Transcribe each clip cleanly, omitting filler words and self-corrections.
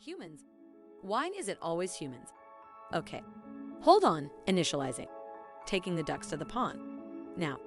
Humans. Why is it always humans? Okay, hold on, initializing. Taking the ducks to the pond. Now,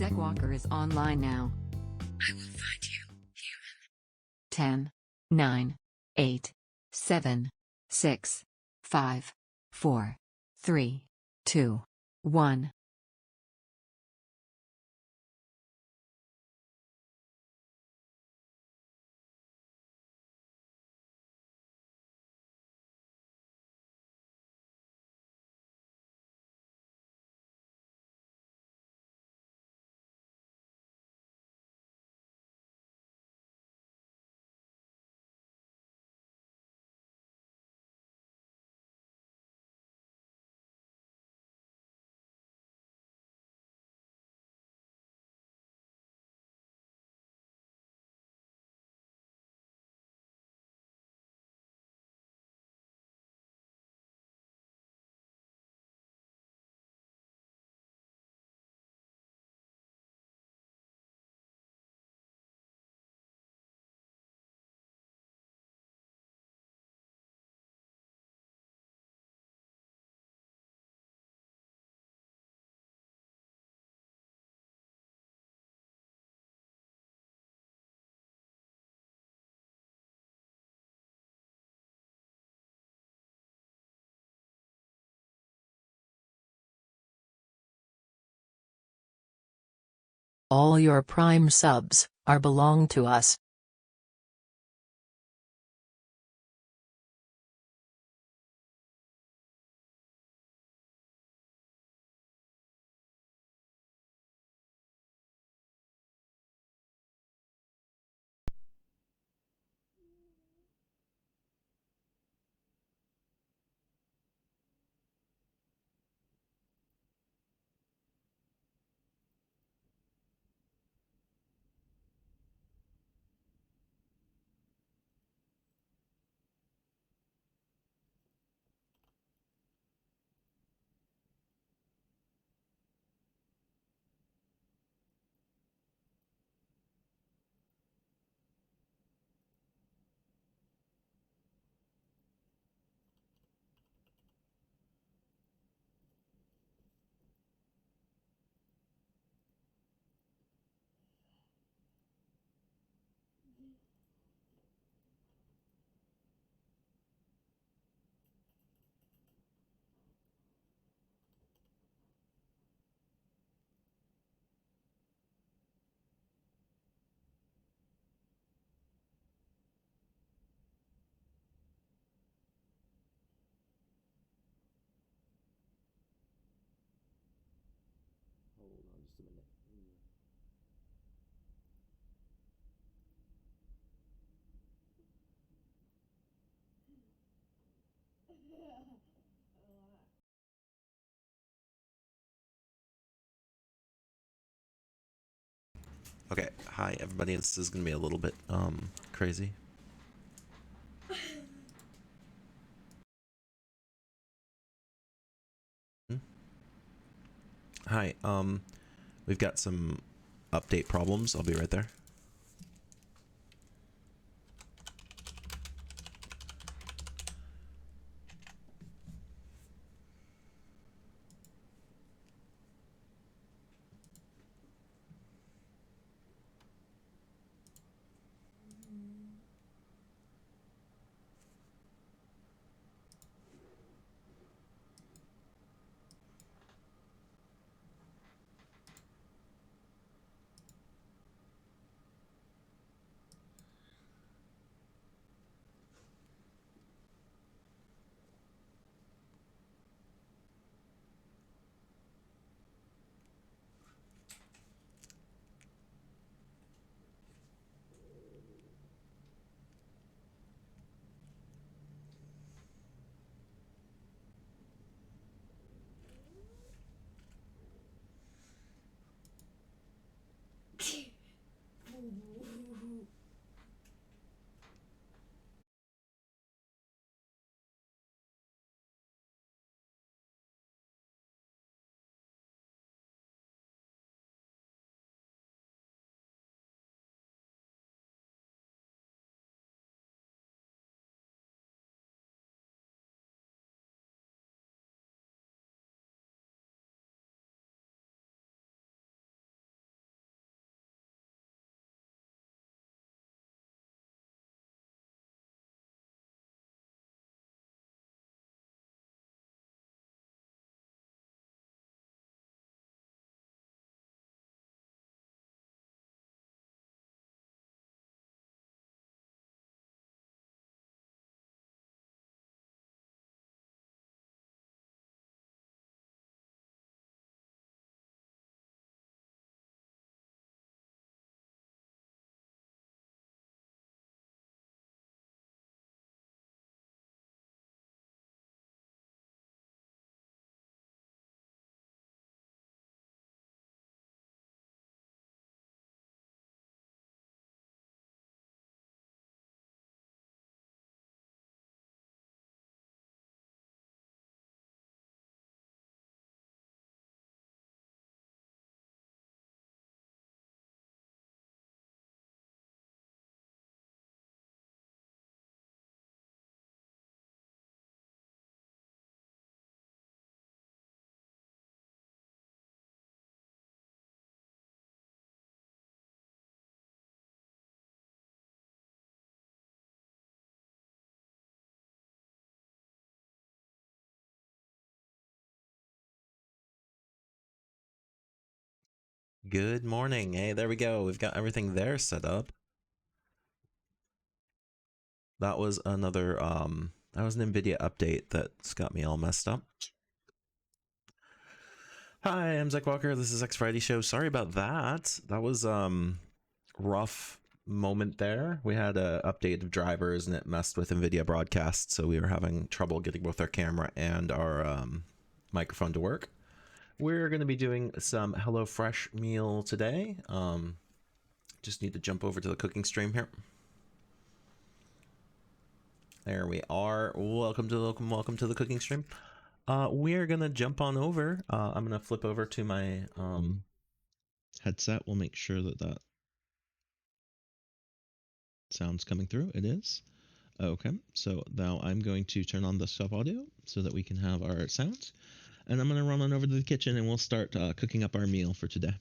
Tech Walker is online now. I will find you, human. 10, 9, 8, 7, 6, 5, 4, 3, 2, 1. All your Prime subs are belong to us. Hold on just a minute. Okay, hi everybody. This is gonna be a little bit crazy. Hi, we've got some update problems. I'll be right there. Good morning. Hey, there we go. We've got everything there set up. That was another that was an NVIDIA update that's got me all messed up. Hi, I'm Zach Walker. This is X Friday Show. Sorry about that. That was rough moment there. We had a update of drivers and it messed with NVIDIA broadcast, so we were having trouble getting both our camera and our microphone to work. We're going to be doing some HelloFresh meal today. Just need to jump over to the cooking stream here. There we are. Welcome to the cooking stream. We're gonna jump on over. I'm gonna flip over to my headset. We'll make sure that that sound's coming through. It is. Okay, so now I'm going to turn on the sub audio so that we can have our sounds. And I'm gonna run on over to the kitchen and we'll start cooking up our meal for today.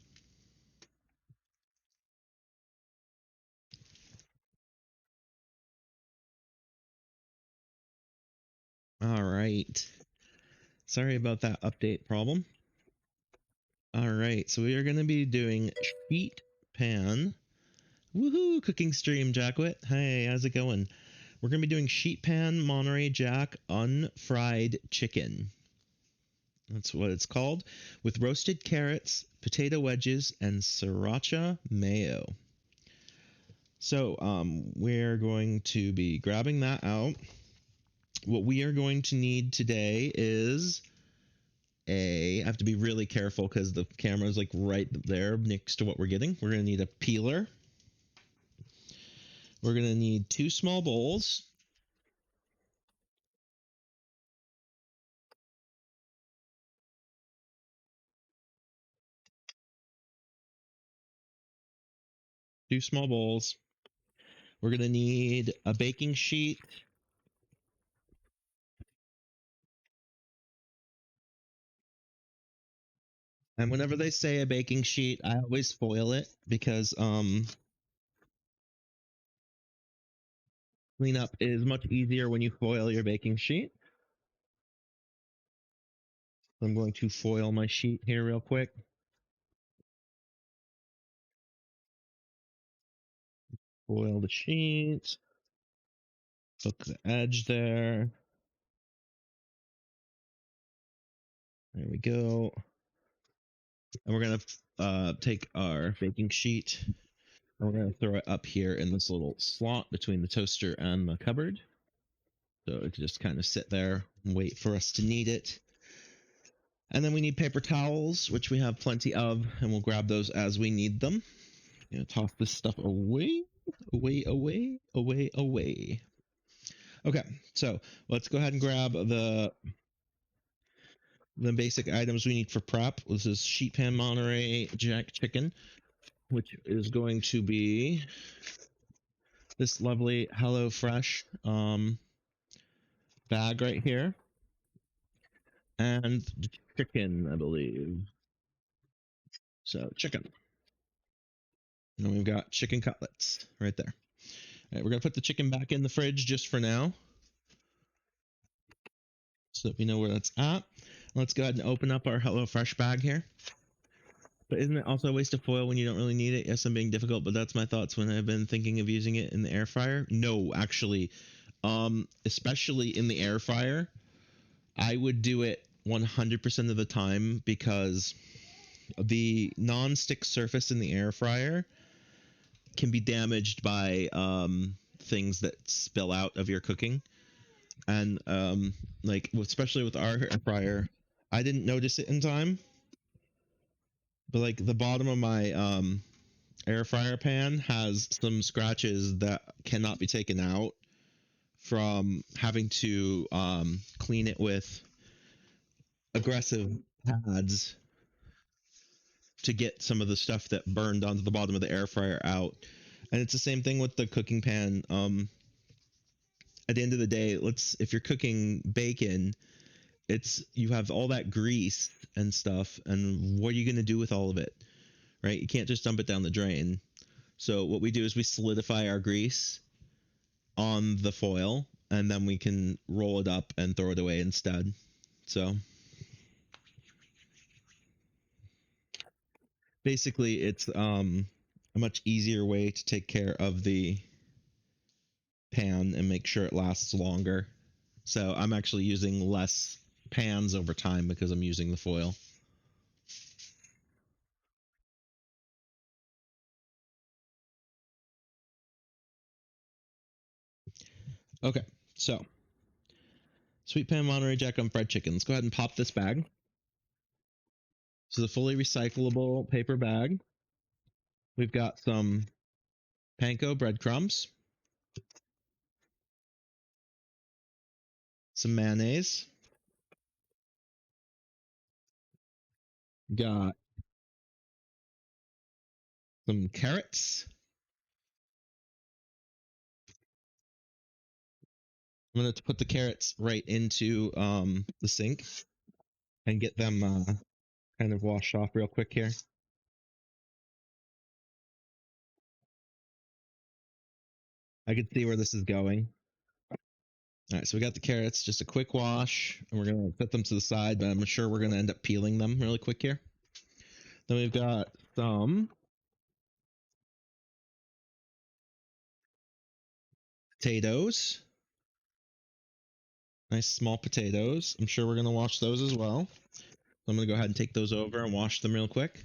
All right. Sorry about that update problem. All right, so we are going to be doing sheet pan. Woohoo! Cooking stream, Jackwit. Hey, how's it going? We're going to be doing sheet pan Monterey Jack unfried chicken. That's what it's called, with roasted carrots, potato wedges, and sriracha mayo. So we're going to be grabbing that out. What we are going to need today is I have to be really careful because the camera is like right there next to what we're getting. We're going to need a peeler. We're going to need 2 small bowls. Two small bowls. We're going to need a baking sheet. And whenever they say a baking sheet, I always foil it because cleanup is much easier when you foil your baking sheet. I'm going to foil my sheet here real quick. Foil the sheet. Hook the edge there. There we go. And we're going to take our baking sheet and we're going to throw it up here in this little slot between the toaster and the cupboard. So it can just kind of sit there and wait for us to need it. And then we need paper towels, which we have plenty of, and we'll grab those as we need them. You know, toss this stuff away, away, away, away, away. Okay, so let's go ahead and grab the basic items we need for prep. This is sheet pan Monterey Jack chicken, which is going to be this lovely HelloFresh bag right here, and chicken, I believe. So chicken. And we've got chicken cutlets right there. All right, we're going to put the chicken back in the fridge just for now, so that we know where that's at. Let's go ahead and open up our HelloFresh bag here. But isn't it also a waste of foil when you don't really need it? Yes, I'm being difficult, but that's my thoughts when I've been thinking of using it in the air fryer. No, actually, especially in the air fryer, I would do it 100% of the time because the non-stick surface in the air fryer can be damaged by things that spill out of your cooking. And like especially with our air fryer, I didn't notice it in time, but like the bottom of my air fryer pan has some scratches that cannot be taken out from having to clean it with aggressive pads to get some of the stuff that burned onto the bottom of the air fryer out. And it's the same thing with the cooking pan. At the end of the day, if you're cooking bacon, you have all that grease and stuff, and what are you going to do with all of it, right? You can't just dump it down the drain. So what we do is we solidify our grease on the foil, and then we can roll it up and throw it away instead. So basically it's a much easier way to take care of the pan and make sure it lasts longer. So I'm actually using less pans over time because I'm using the foil. Okay, so sweet pan Monterey Jack on fried chicken. Let's go ahead and pop this bag. This is a fully recyclable paper bag. We've got some panko breadcrumbs, some mayonnaise, got some carrots. I'm going to put the carrots right into the sink and get them kind of washed off real quick here. I can see where this is going. All right, so we got the carrots, just a quick wash, and we're going to put them to the side, but I'm sure we're going to end up peeling them really quick here. Then we've got some potatoes. Nice small potatoes. I'm sure we're going to wash those as well. So I'm going to go ahead and take those over and wash them real quick.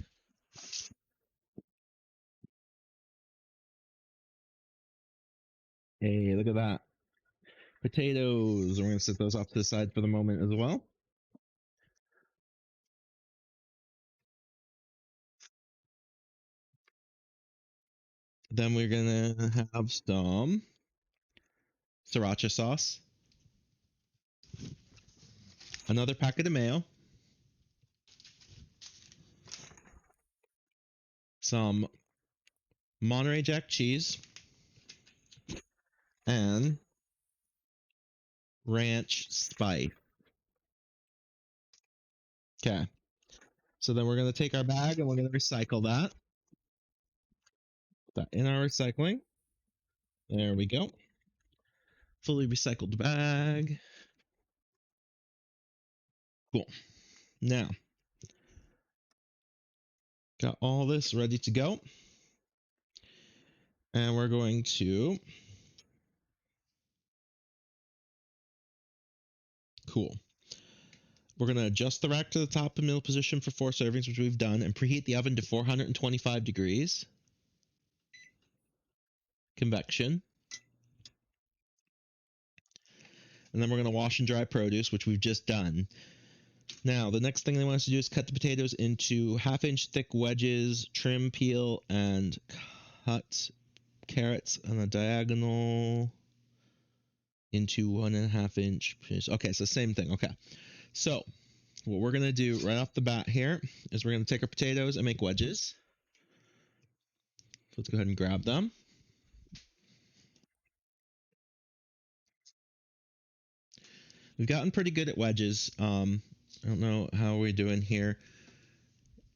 Hey, look at that. Potatoes. We're going to set those off to the side for the moment as well. Then we're going to have some sriracha sauce. Another packet of mayo. Some Monterey Jack cheese. And ranch spice. Okay. So then we're going to take our bag and we're going to recycle that. Put that in our recycling. There we go. Fully recycled bag. Cool. Now, got all this ready to go. And we're going to... Cool. We're going to adjust the rack to the top and middle position for 4 servings, which we've done, and preheat the oven to 425 degrees. Convection. And then we're going to wash and dry produce, which we've just done. Now, the next thing they want us to do is cut the potatoes into 1/2-inch thick wedges, trim, peel, and cut carrots on a diagonal into 1.5-inch pieces. Okay, so same thing. Okay. So, what we're going to do right off the bat here is we're going to take our potatoes and make wedges. So let's go ahead and grab them. We've gotten pretty good at wedges. I don't know how we're doing here.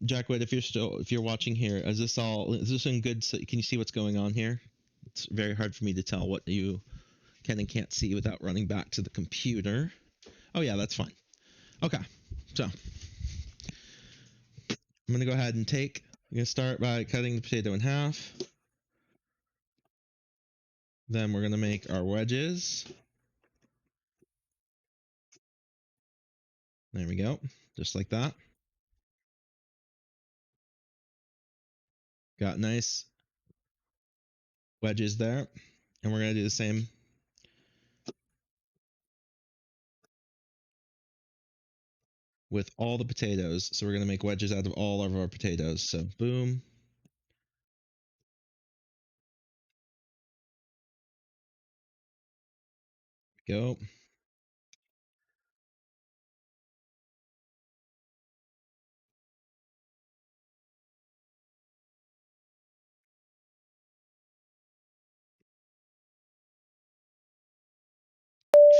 Jackwood, if you're watching here, is this in good? Can you see what's going on here? It's very hard for me to tell what you can and can't see without running back to the computer. Oh yeah, that's fine. Okay, so I'm gonna go ahead and I'm gonna start by cutting the potato in half. Then we're gonna make our wedges. There we go, just like that. Got nice wedges there, and we're gonna do the same with all the potatoes. So we're gonna make wedges out of all of our potatoes. So boom. Go.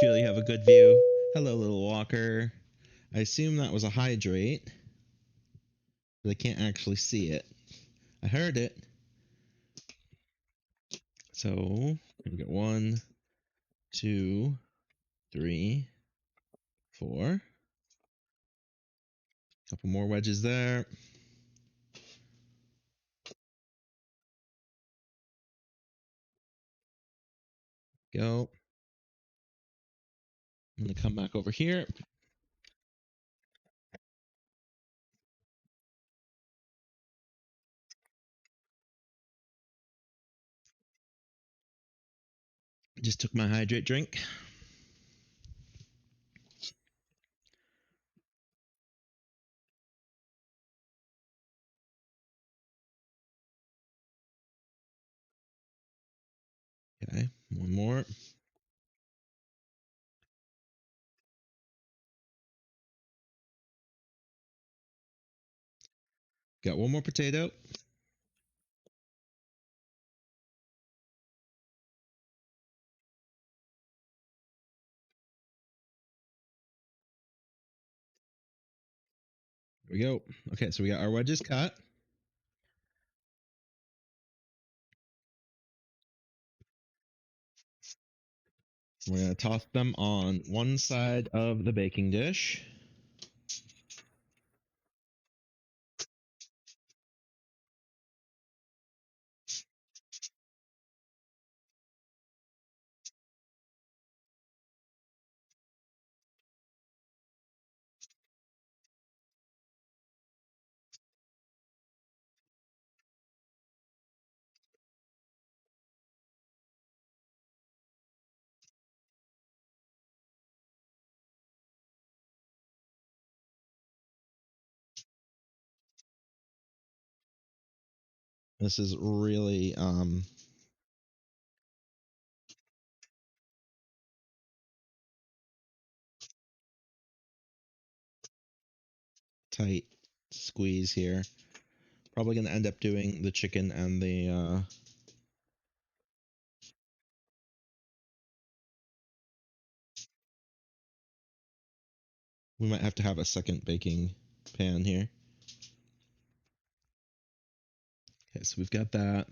Feel you have a good view. Hello, little walker. I assume that was a hydrate, but I can't actually see it. I heard it. So we got 1, 2, 3, 4. Couple more wedges there. Go. I'm going to come back over here. Just took my hydrate drink. Okay, one more. Got one more potato. There we go. Okay, so we got our wedges cut. We're going to toss them on one side of the baking dish. This is really tight squeeze here. Probably going to end up doing the chicken and the we might have to have a second baking pan here. Okay, so we've got that.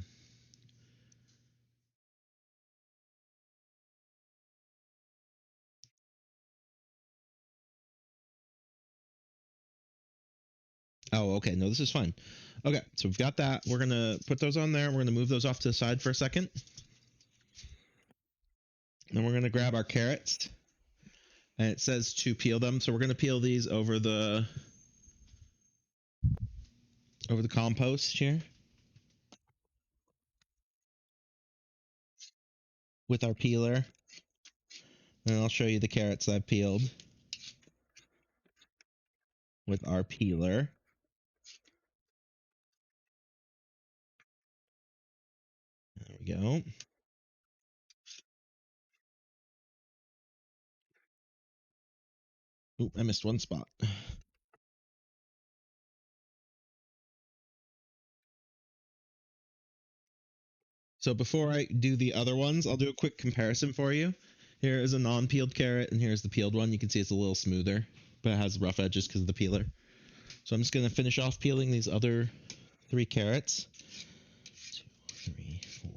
Oh, okay. No, this is fine. Okay, so we've got that. We're going to put those on there. We're going to move those off to the side for a second. Then we're going to grab our carrots. And it says to peel them. So we're going to peel these over the compost here with our peeler. And I'll show you the carrots I've peeled with our peeler. There we go. Oop, I missed one spot. So before I do the other ones, I'll do a quick comparison for you. Here is a non-peeled carrot, and here's the peeled one. You can see it's a little smoother, but it has rough edges because of the peeler. So I'm just going to finish off peeling these other 3 carrots. 2, 3, 4.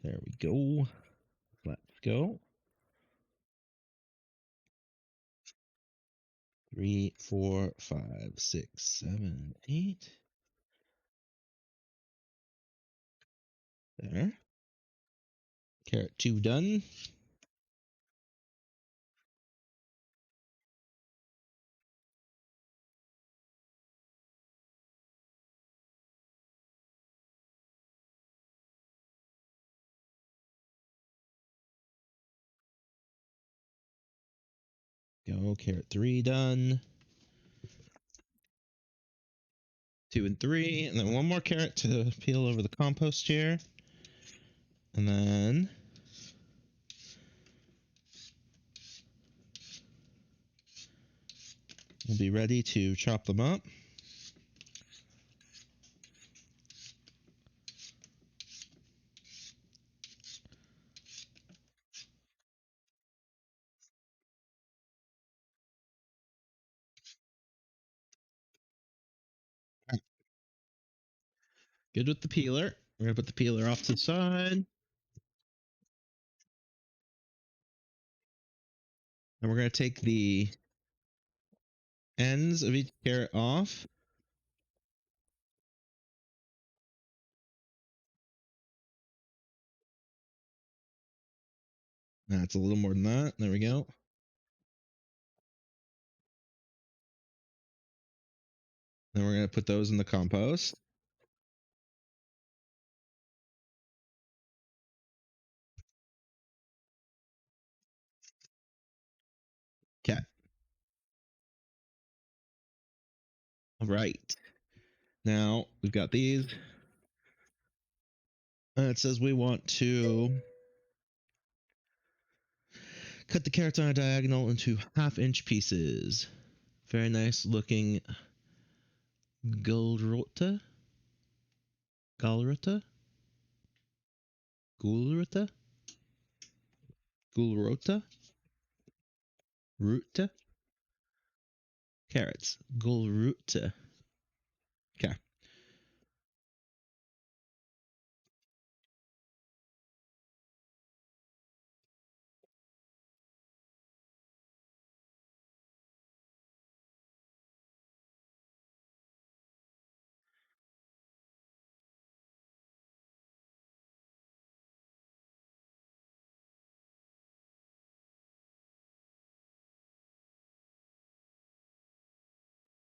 There we go. Let's go. 3, 4, 5, 6, 7, 8. There. Carrot 2 done. Go. Carrot 3 done. 2 and 3. And then one more carrot to peel over the compost here. And then we'll be ready to chop them up. Good with the peeler. We're going to put the peeler off to the side. And we're going to take the ends of each carrot off. That's a little more than that. There we go. Then we're going to put those in the compost. Okay. All right. Now we've got these. It says we want to cut the carrots on a diagonal into 1/2-inch pieces. Very nice looking gulrota. Gulrota? Gulrota? Gulrota? Ruta? Carrots. Gulrota. Okay.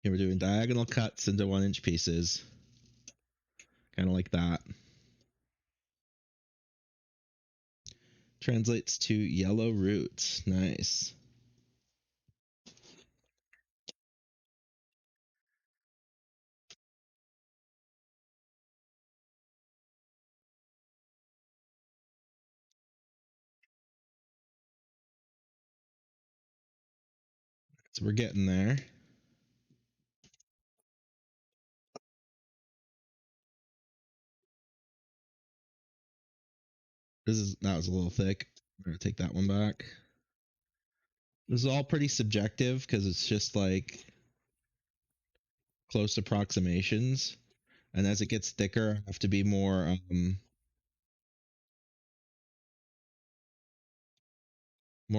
Here we're doing diagonal cuts into 1-inch pieces. Kind of like that. Translates to yellow roots. Nice. So we're getting there. That was a little thick. I'm gonna take that one back. This is all pretty subjective because it's just like close approximations, and as it gets thicker, I have to be more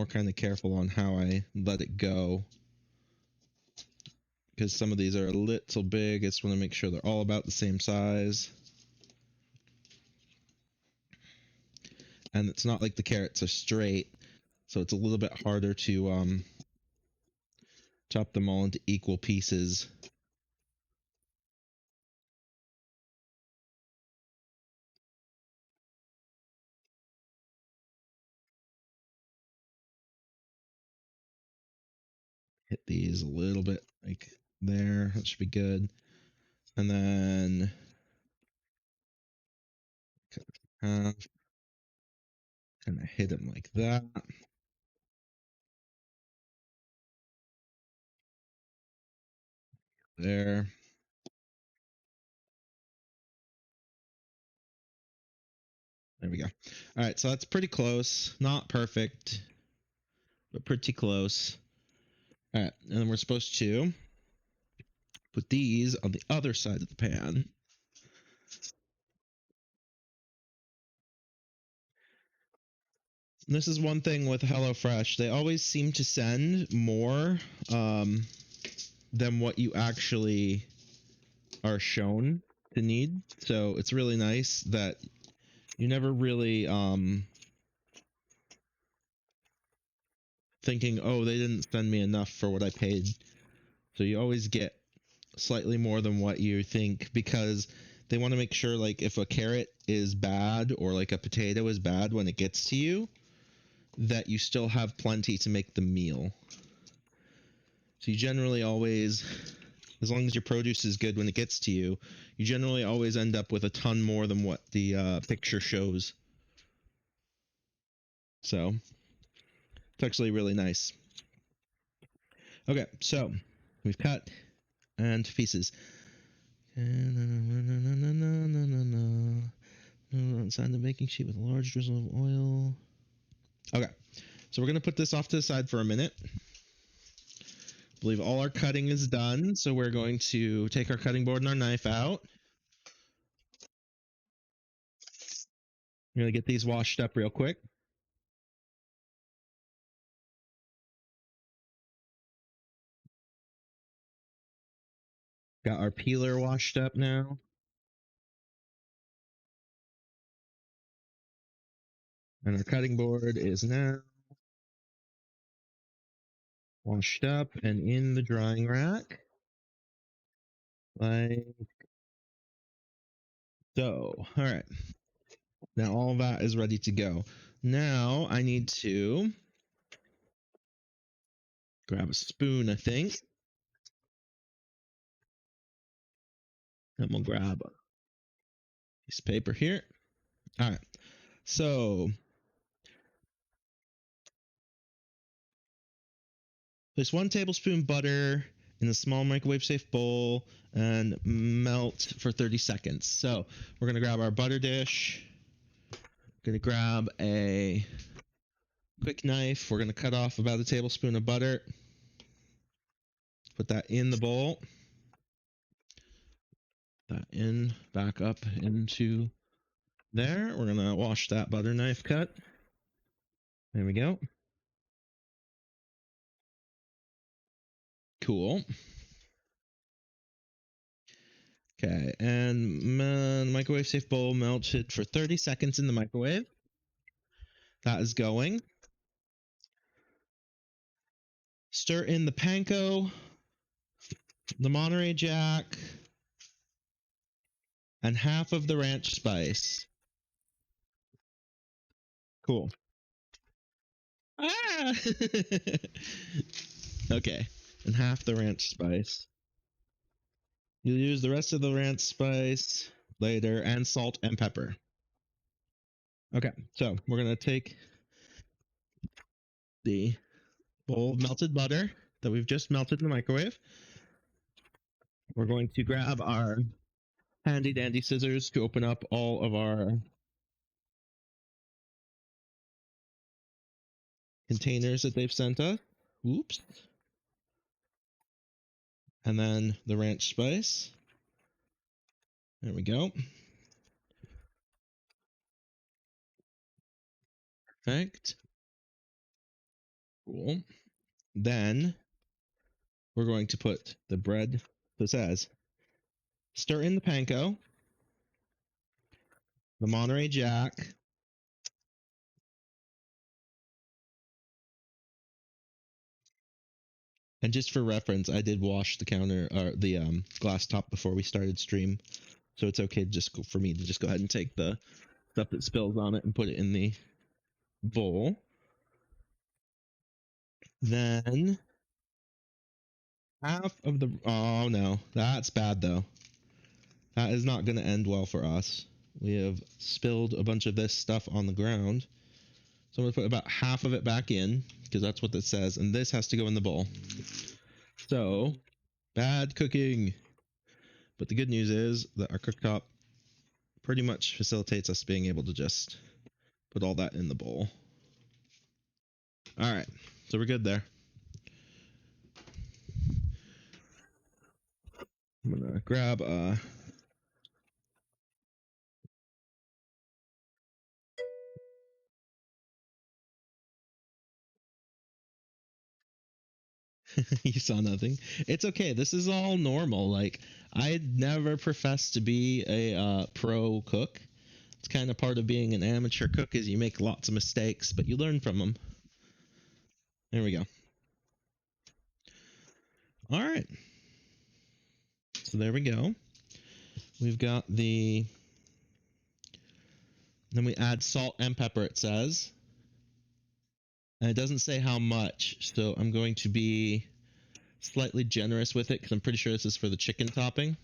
kind of careful on how I let it go, because some of these are a little big. I just want to make sure they're all about the same size, and it's not like the carrots are straight, so it's a little bit harder to chop them all into equal pieces. Hit these a little bit like there. That should be good. And then kind of hit them like that. There. There we go. All right, so that's pretty close. Not perfect, but pretty close. All right, and then we're supposed to put these on the other side of the pan. And this is one thing with HelloFresh. They always seem to send more than what you actually are shown to need. So it's really nice that you never really thinking, oh, they didn't send me enough for what I paid. So you always get slightly more than what you think, because they want to make sure, like, if a carrot is bad or like a potato is bad when it gets to you, that you still have plenty to make the meal. So you generally always, as long as your produce is good when it gets to you, you generally always end up with a ton more than what the picture shows. So it's actually really nice. Okay, so we've cut and pieces. Inside the baking sheet with a large drizzle of oil. Okay, so we're going to put this off to the side for a minute. I believe all our cutting is done, so we're going to take our cutting board and our knife out. We're going to get these washed up real quick. Got our peeler washed up now. And our cutting board is now washed up and in the drying rack. Like so. All right. Now all that is ready to go. Now I need to grab a spoon, I think. And we'll grab a piece of paper here. All right. So place 1 tablespoon butter in a small microwave safe bowl and melt for 30 seconds. So we're going to grab our butter dish. Going to grab a quick knife. We're going to cut off about a tablespoon of butter. Put that in the bowl. That in, back up into there. We're going to wash that butter knife cut. There we go. Cool. Okay, and microwave safe bowl melted for 30 seconds in the microwave. That is going. Stir in the panko, the Monterey Jack, and half of the ranch spice. Cool. Ah! Okay, and half the ranch spice. You'll use the rest of the ranch spice later, and salt and pepper. Okay, so we're going to take the bowl of melted butter that we've just melted in the microwave. We're going to grab our handy dandy scissors to open up all of our containers that they've sent us. Whoops. And then the ranch spice. There we go. Perfect. Cool. Then we're going to put the bread that says stir in the panko, the Monterey Jack, and just for reference, I did wash the counter or the glass top before we started stream, so it's okay to just for me to just go ahead and take the stuff that spills on it and put it in the bowl. Then half of the oh no, that's bad though. That is not going to end well for us. We have spilled a bunch of this stuff on the ground. So I'm going to put about half of it back in, because that's what it says, and this has to go in the bowl. So, bad cooking. But the good news is that our cooktop pretty much facilitates us being able to just put all that in the bowl. Alright, so we're good there. I'm going to grab a... You saw nothing. It's okay. This is all normal. Like, I'd never professed to be a pro cook. It's kind of part of being an amateur cook is you make lots of mistakes, but you learn from them. There we go. All right. So there we go. We've got the... Then we add salt and pepper, it says. And it doesn't say how much, so I'm going to be slightly generous with it because I'm pretty sure this is for the chicken topping.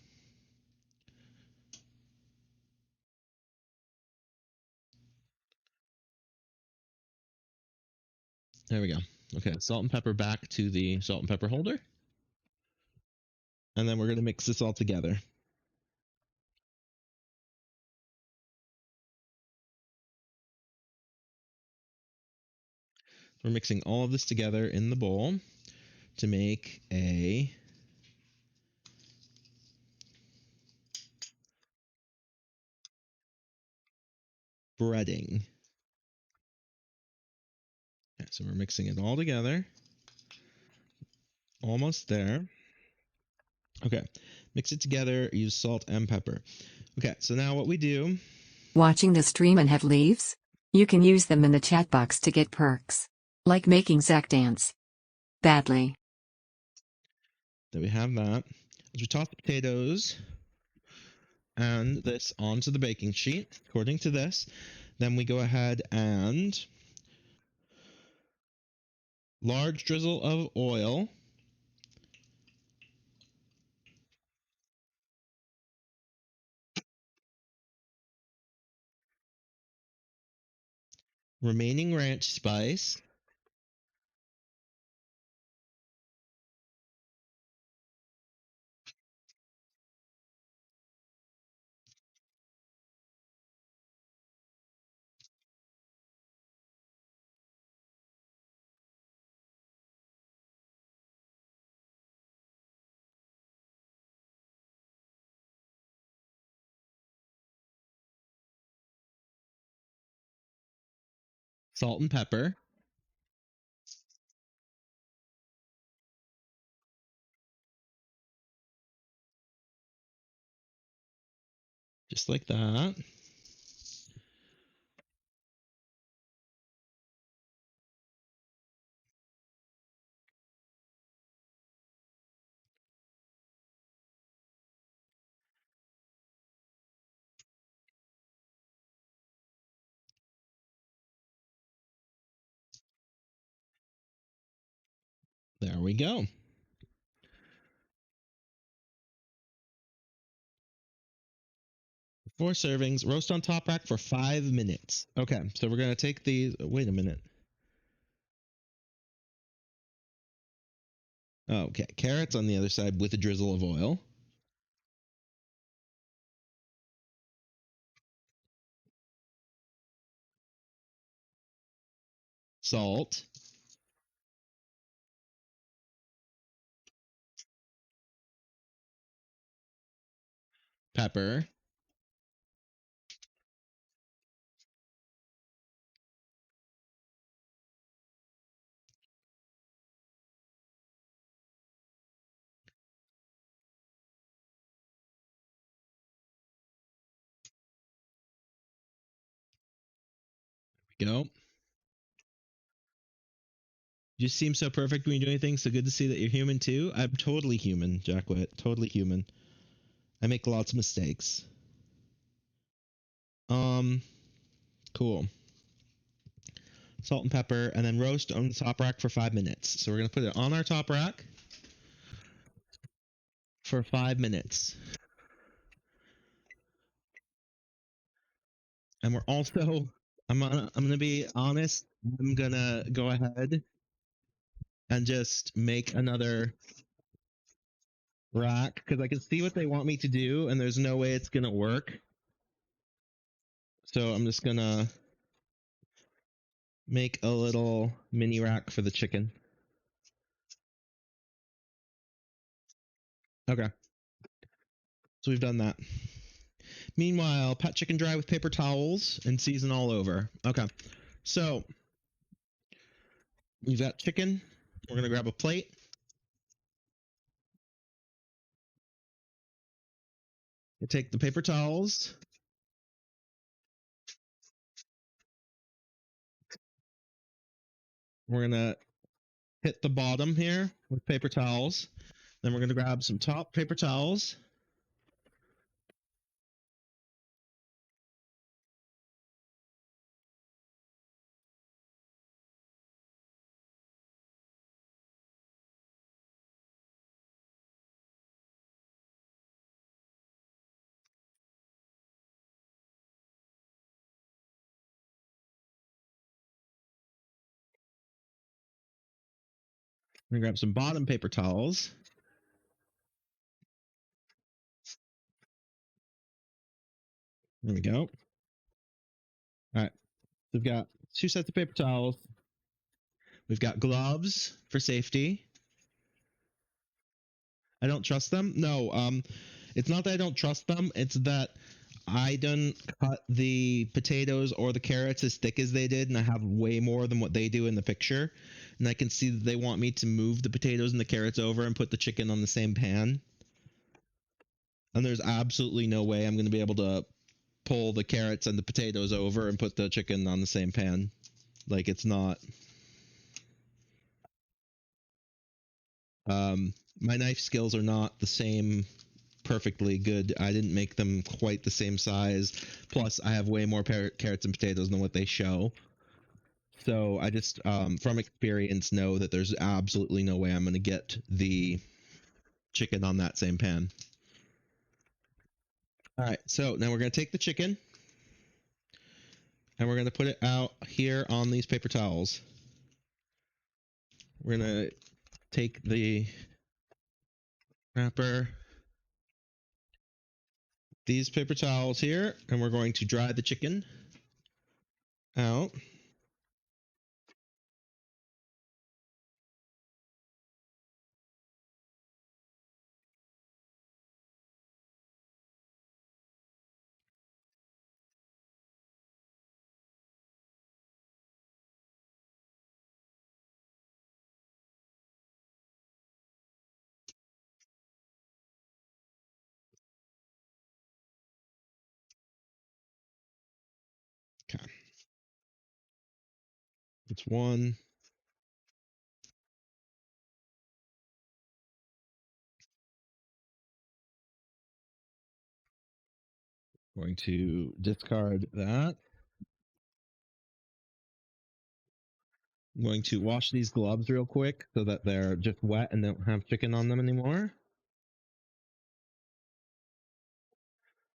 There we go. Okay, salt and pepper back to the salt and pepper holder. And then we're going to mix this all together. We're mixing all of this together in the bowl to make a breading. Okay, so we're mixing it all together. Almost there. Okay, mix it together, use salt and pepper. Okay, so now what we do... Watching the stream and have leaves? You can use them in the chat box to get perks. Like making Zach dance. Badly. Then we have that. As we toss the potatoes and this onto the baking sheet, according to this, then we go ahead and large drizzle of oil. Remaining ranch spice. Salt and pepper. Just like that. There we go. 4 servings. Roast on top rack for 5 minutes. Okay, so we're going to take these. Wait a minute. Okay, carrots on the other side with a drizzle of oil. Salt. Pepper. Go. You seem so perfect when you do anything. So good to see that you're human too. I'm totally human, Jacqueline. Totally human. I make lots of mistakes. Cool. Salt and pepper, and then roast on the top rack for 5 minutes. So we're gonna put it on our top rack for 5 minutes. And we're also, I'm gonna be honest. I'm gonna go ahead and just make another rack because I can see what they want me to do, and there's no way it's gonna work. So I'm just gonna make a little mini rack for the chicken. Okay. So we've done that. Meanwhile, pat chicken dry with paper towels and season all over. Okay. So we've got chicken. We're gonna grab a plate. You take the paper towels. We're gonna hit the bottom here with paper towels. Then we're gonna grab some top paper towels. We're gonna grab some bottom paper towels. There we go. All right. We've got 2 sets of paper towels. We've got gloves for safety. I don't trust them. No, it's not that I don't trust them. It's that I didn't cut the potatoes or the carrots as thick as they did, and I have way more than what they do in the picture. And I can see that they want me to move the potatoes and the carrots over and put the chicken on the same pan. And there's absolutely no way I'm going to be able to pull the carrots and the potatoes over and put the chicken on the same pan. Like, it's not. My knife skills are not the same perfectly good. I didn't make them quite the same size. Plus, I have way more carrots and potatoes than what they show. So I just, from experience, know that there's absolutely no way I'm going to get the chicken on that same pan. All right, so now we're going to take the chicken and we're going to put it out here on these paper towels. We're going to take the wrapper, these paper towels here, and we're going to dry the chicken out. Okay. It's one. Going to discard that. I'm going to wash these gloves real quick so that they're just wet and don't have chicken on them anymore.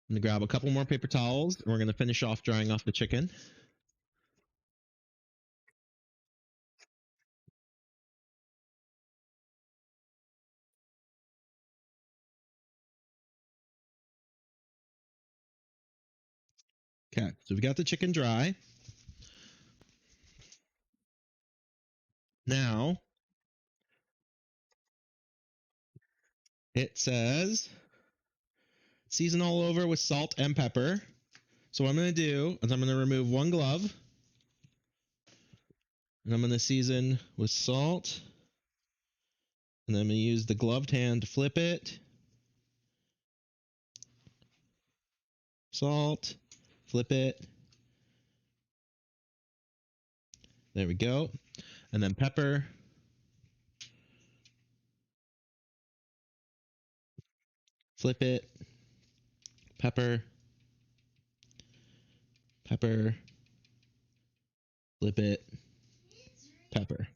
I'm going to grab a couple more paper towels and we're going to finish off drying off the chicken. Okay, so we got the chicken dry. Now, it says season all over with salt and pepper. So what I'm going to do is I'm going to remove one glove and I'm going to season with salt. And I'm going to use the gloved hand to flip it. Salt, flip it. There we go. And then pepper. Flip it. Pepper. Pepper. Flip it. Pepper.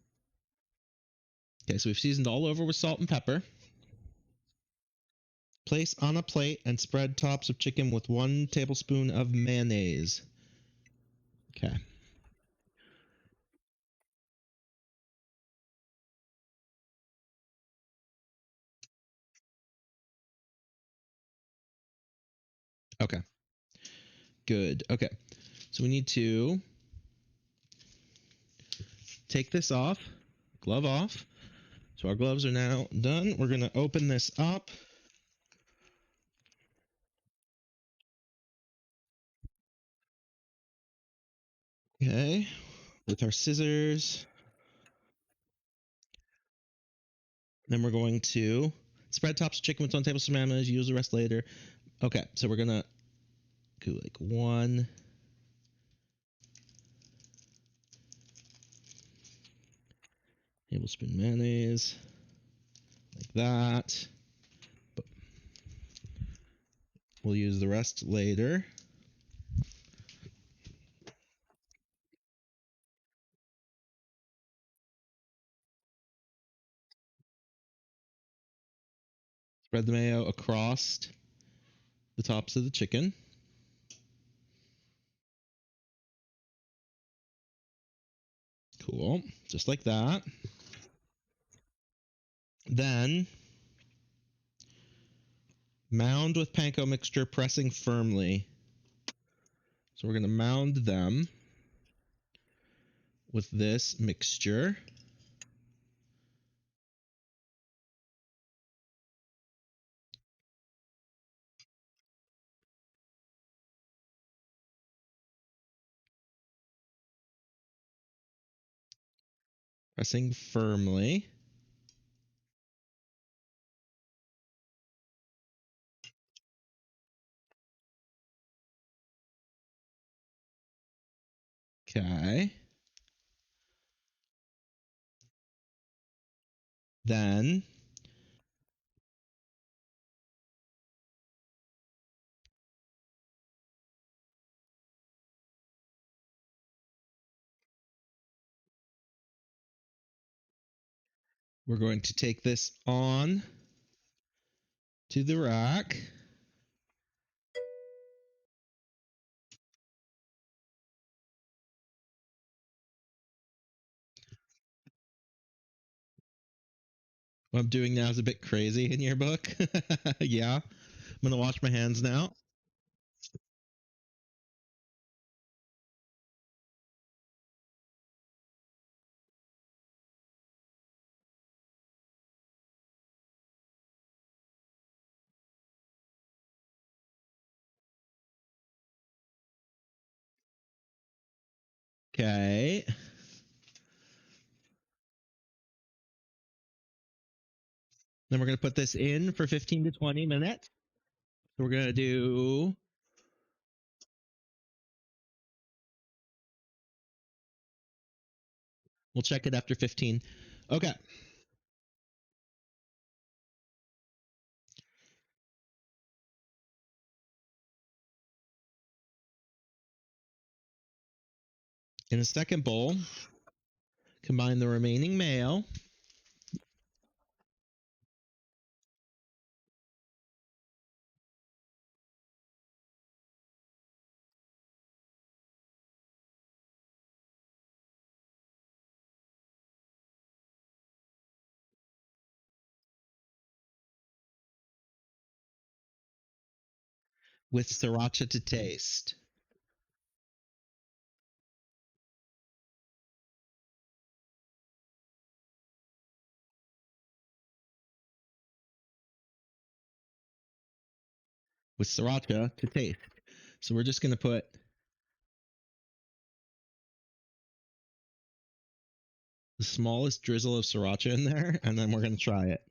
Okay, so we've seasoned all over with salt and pepper. Place on a plate and spread tops of chicken with 1 tablespoon of mayonnaise. Okay. Okay. Good. Okay. So we need to take this off, glove off. So our gloves are now done. We're going to open this up. Okay. With our scissors. Then we're going to spread tops of chicken with 1 tablespoon of mayonnaise. Use the rest later. Okay. So we're going to go like 1 tablespoon mayonnaise. Like that. But we'll use the rest later. Spread the mayo across the tops of the chicken. Cool. Just like that. Then mound with panko mixture, pressing firmly. So we're going to mound them with this mixture. Pressing firmly. Okay. Then We're going to take this on to the rack. What I'm doing now is a bit crazy in your book. Yeah. I'm going to wash my hands now. Okay. Then we're going to put this in for 15 to 20 minutes. So we're going to do... We'll check it after 15. Okay. In a second bowl, combine the remaining mayo with sriracha to taste. With sriracha to taste. So we're just going to put the smallest drizzle of sriracha in there, and then we're going to try it.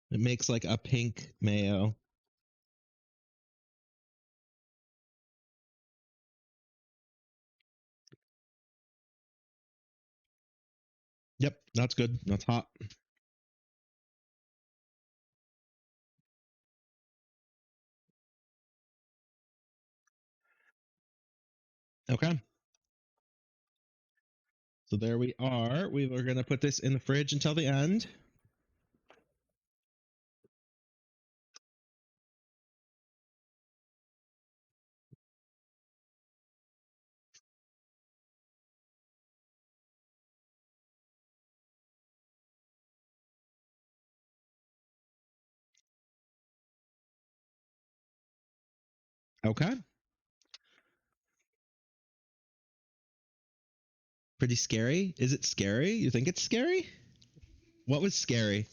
It makes like a pink mayo. Yep, that's good. That's hot. Okay. So there we are. We are going to put this in the fridge until the end. Okay. Pretty scary. Is it scary? You think it's scary? What was scary?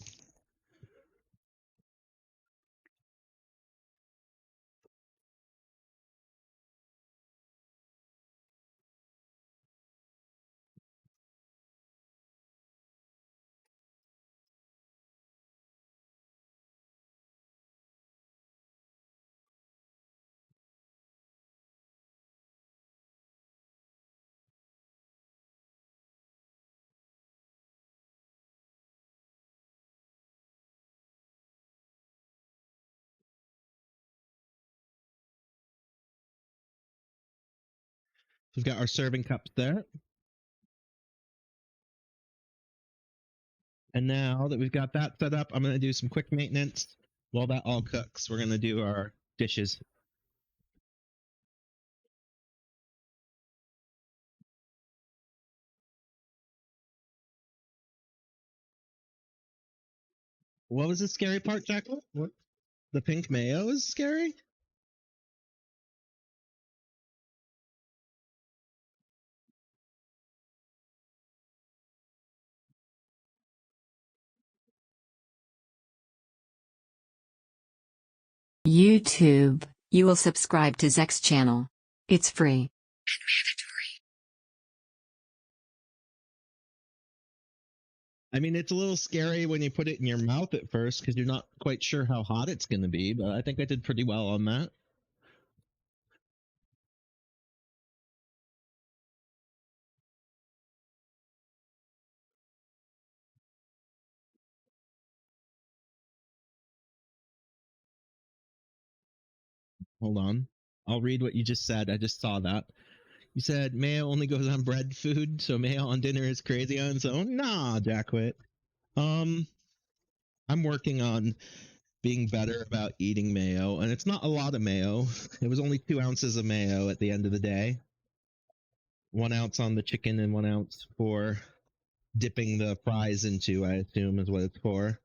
We've got our serving cups there. And now that we've got that set up, I'm going to do some quick maintenance while that all cooks. We're going to do our dishes. What was the scary part, Jackal? What? The pink mayo is scary? YouTube, you will subscribe to Zek's channel. It's free. I mean, it's a little scary when you put it in your mouth at first because you're not quite sure how hot it's going to be, but I think I did pretty well on that. Hold on. I'll read what you just said. I just saw that. You said mayo only goes on bread food, so mayo on dinner is crazy on its own. Nah, Jackwit. I'm working on being better about eating mayo, and it's not a lot of mayo. It was only 2 ounces of mayo at the end of the day. 1 ounce on the chicken and 1 ounce for dipping the fries into, I assume is what it's for.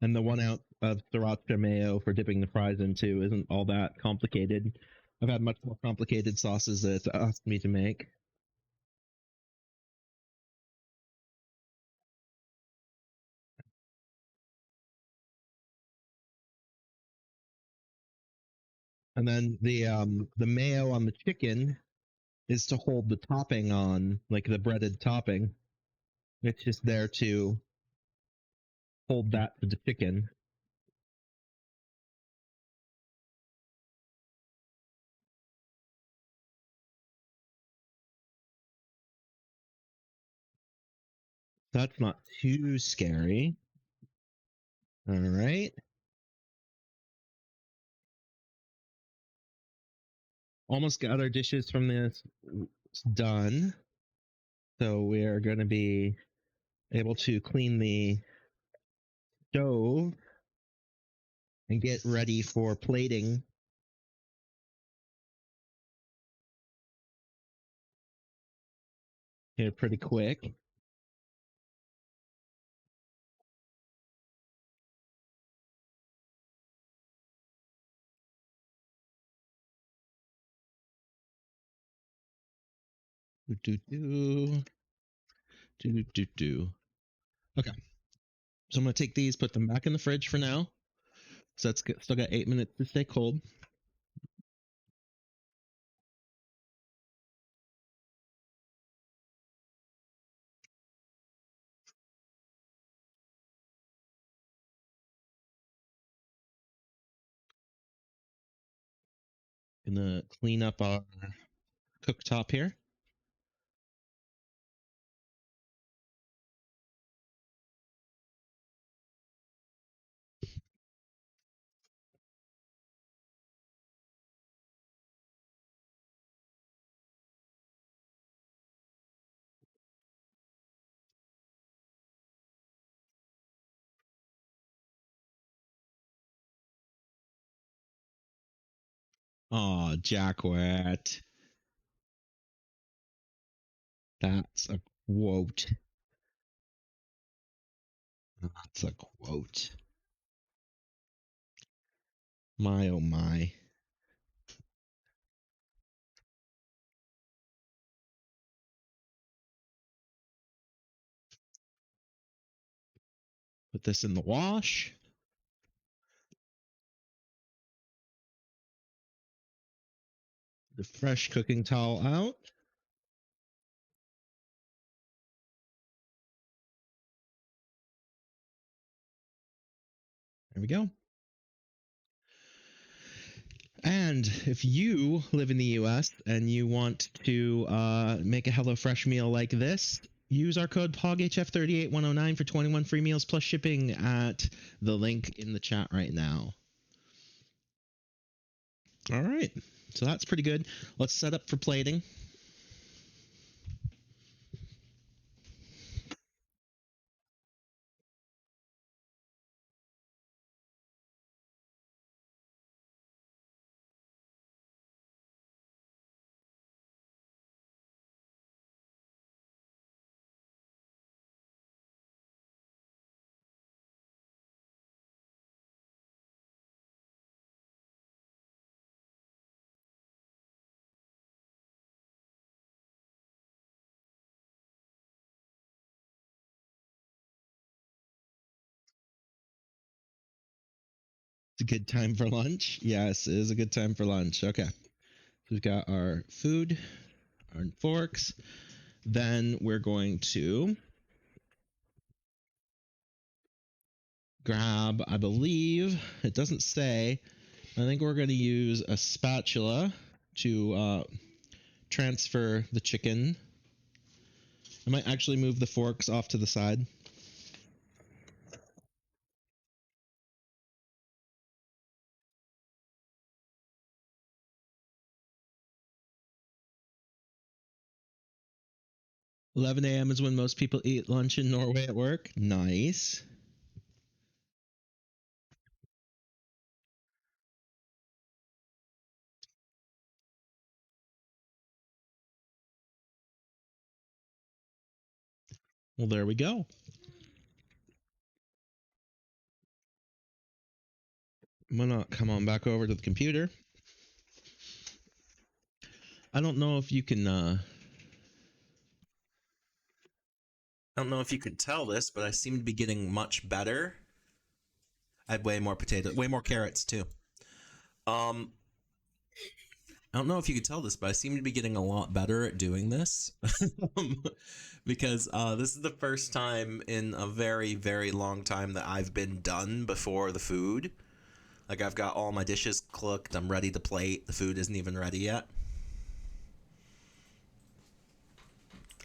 And the 1 ounce of sriracha mayo for dipping the fries into isn't all that complicated. I've had much more complicated sauces that it's asked me to make. And then the mayo on the chicken is to hold the topping on, like the breaded topping. It's just there to hold that to the chicken. That's not too scary. All right. Almost got our dishes from this done. So we are going to be able to clean the stove and get ready for plating. Here pretty quick. Do. Okay. So I'm going to take these, put them back in the fridge for now. So that's still got 8 minutes to stay cold. Gonna clean up our cooktop here. Oh, Jackwet. That's a quote. That's a quote. My oh my. Put this in the wash. The fresh cooking towel out. There we go. And if you live in the US and you want to make a HelloFresh meal like this, use our code POGHF38109 for 21 free meals plus shipping at the link in the chat right now. All right. So that's pretty good. Let's set up for plating. It's a good time for lunch. Yes, it is a good time for lunch. Okay. So we've got our food, our forks. Then we're going to grab, I believe, it doesn't say, I think we're going to use a spatula to transfer the chicken. I might actually move the forks off to the side. 11 a.m. is when most people eat lunch in Norway at work. Nice. Well, there we go. I'm gonna come on back over to the computer. I don't know if you can I don't know if you can tell this, but I seem to be getting much better. I had way more potatoes, way more carrots too. Um, I don't know if you could tell this, but I seem to be getting a lot better at doing this. Because this is the first time in a very, very long time that I've been done before the food. Like, I've got all my dishes cooked, I'm ready to plate, the food isn't even ready yet.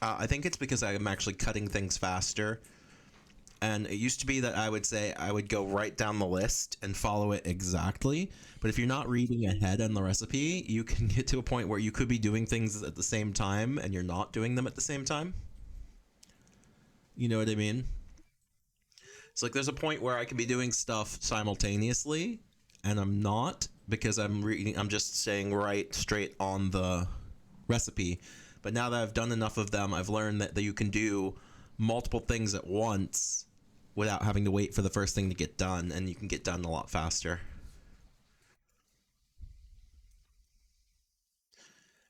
I think it's because I'm actually cutting things faster. And it used to be that I would say I would go right down the list and follow it exactly. But if you're not reading ahead on the recipe, you can get to a point where you could be doing things at the same time and you're not doing them at the same time. You know what I mean? It's like there's a point where I can be doing stuff simultaneously and I'm not because I'm just staying right straight on the recipe. But now that I've done enough of them, I've learned that you can do multiple things at once without having to wait for the first thing to get done, and you can get done a lot faster.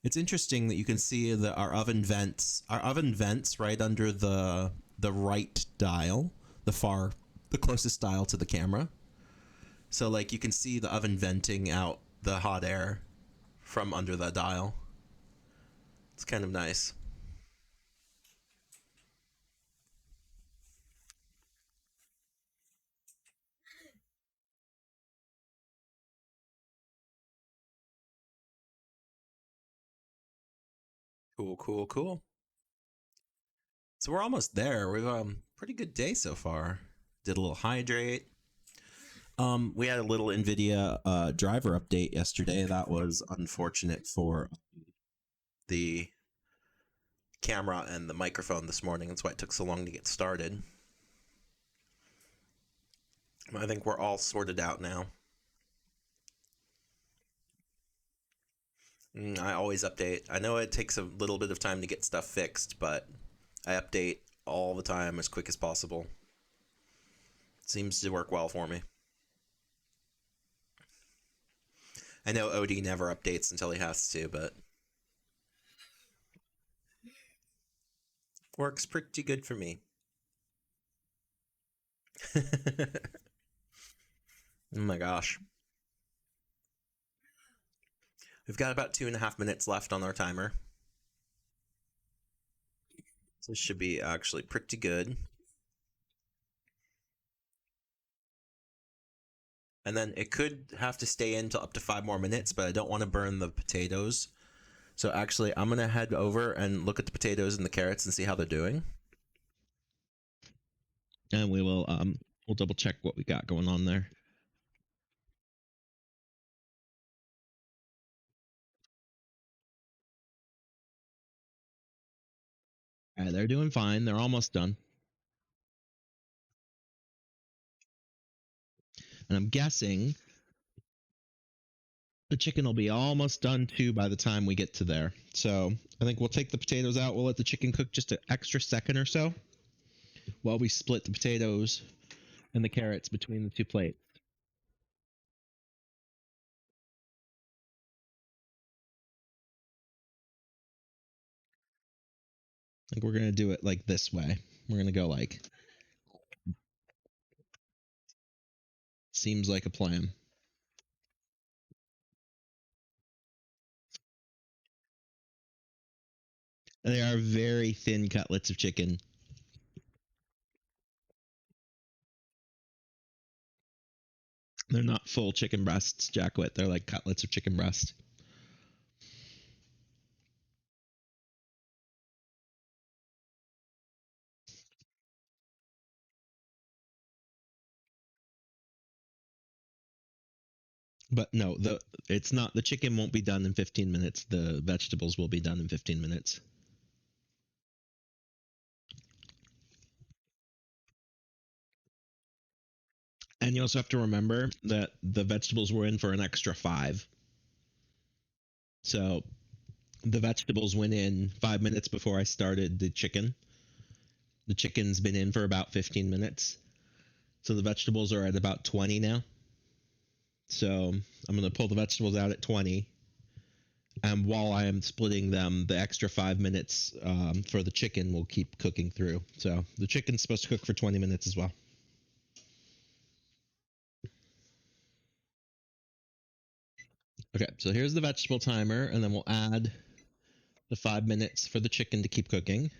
It's interesting that you can see that our oven vents right under the right dial, the closest dial to the camera. So like you can see the oven venting out the hot air from under the dial. It's kind of nice. Cool, cool, cool. So we're almost there. We've pretty good day so far. Did a little hydrate. We had a little NVIDIA driver update yesterday. That was unfortunate for the camera and the microphone this morning. That's why it took so long to get started. I think we're all sorted out now. I always update. I know it takes a little bit of time to get stuff fixed, but I update all the time as quick as possible. It seems to work well for me. I know OD never updates until he has to, but works pretty good for me. Oh my gosh. We've got about 2.5 minutes left on our timer. So this should be actually pretty good. And then it could have to stay in till up to 5 more minutes, but I don't want to burn the potatoes. So actually, I'm going to head over and look at the potatoes and the carrots and see how they're doing. And we'll double check what we got going on there. All right, they're doing fine. They're almost done. And I'm guessing the chicken will be almost done too by the time we get to there. So I think we'll take the potatoes out. We'll let the chicken cook just an extra second or so while we split the potatoes and the carrots between the two plates. I think we're going to do it like this way. We're going to go like, seems like a plan. They are very thin cutlets of chicken. They're not full chicken breasts, Jackwit. They're like cutlets of chicken breast. But no, it's not, the chicken won't be done in 15 minutes. The vegetables will be done in 15 minutes. you also have to remember that the vegetables were in for an extra 5. So the vegetables went in 5 minutes before I started the chicken. The chicken's been in for about 15 minutes. So the vegetables are at about 20 now. So I'm going to pull the vegetables out at 20. And while I am splitting them, the extra 5 minutes for the chicken will keep cooking through. So the chicken's supposed to cook for 20 minutes as well. Okay, so here's the vegetable timer, and then we'll add the 5 minutes for the chicken to keep cooking.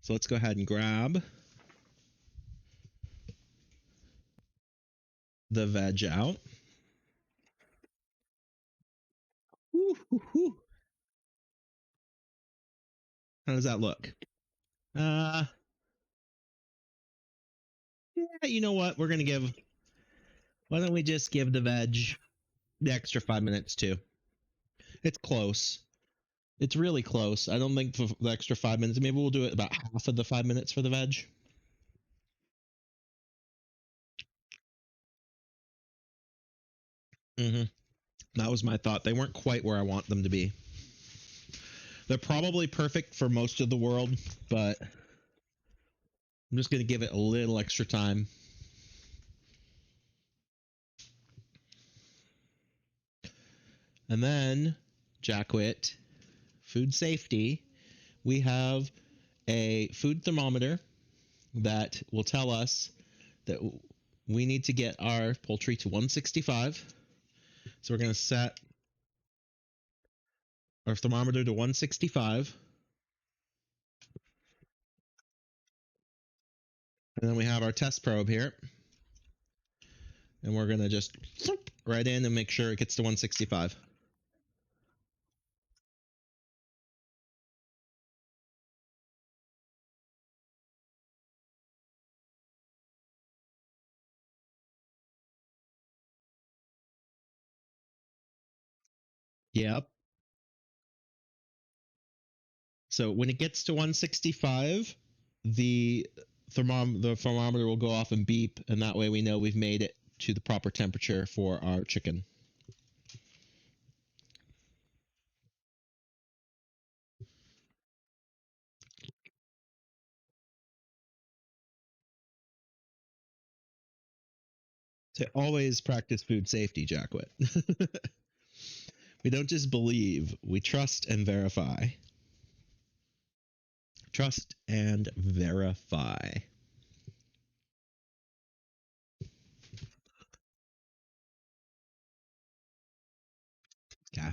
So let's go ahead and grab the veg out. Woo. How does that look? Yeah, you know what? Why don't we just give the veg the extra 5 minutes too? It's close. It's really close. I don't think for the extra 5 minutes. Maybe we'll do it about half of the 5 minutes for the veg. That was my thought. They weren't quite where I want them to be. They're probably perfect for most of the world, but I'm just going to give it a little extra time. And then, Jackwit, food safety, we have a food thermometer that will tell us that we need to get our poultry to 165. So we're going to set our thermometer to 165. And then we have our test probe here. And we're going to just right in and make sure it gets to 165. Yep. So when it gets to 165, the thermometer will go off and beep, and that way we know we've made it to the proper temperature for our chicken. So always practice food safety, Jackwit. We don't just believe, we trust and verify. Trust and verify. Okay.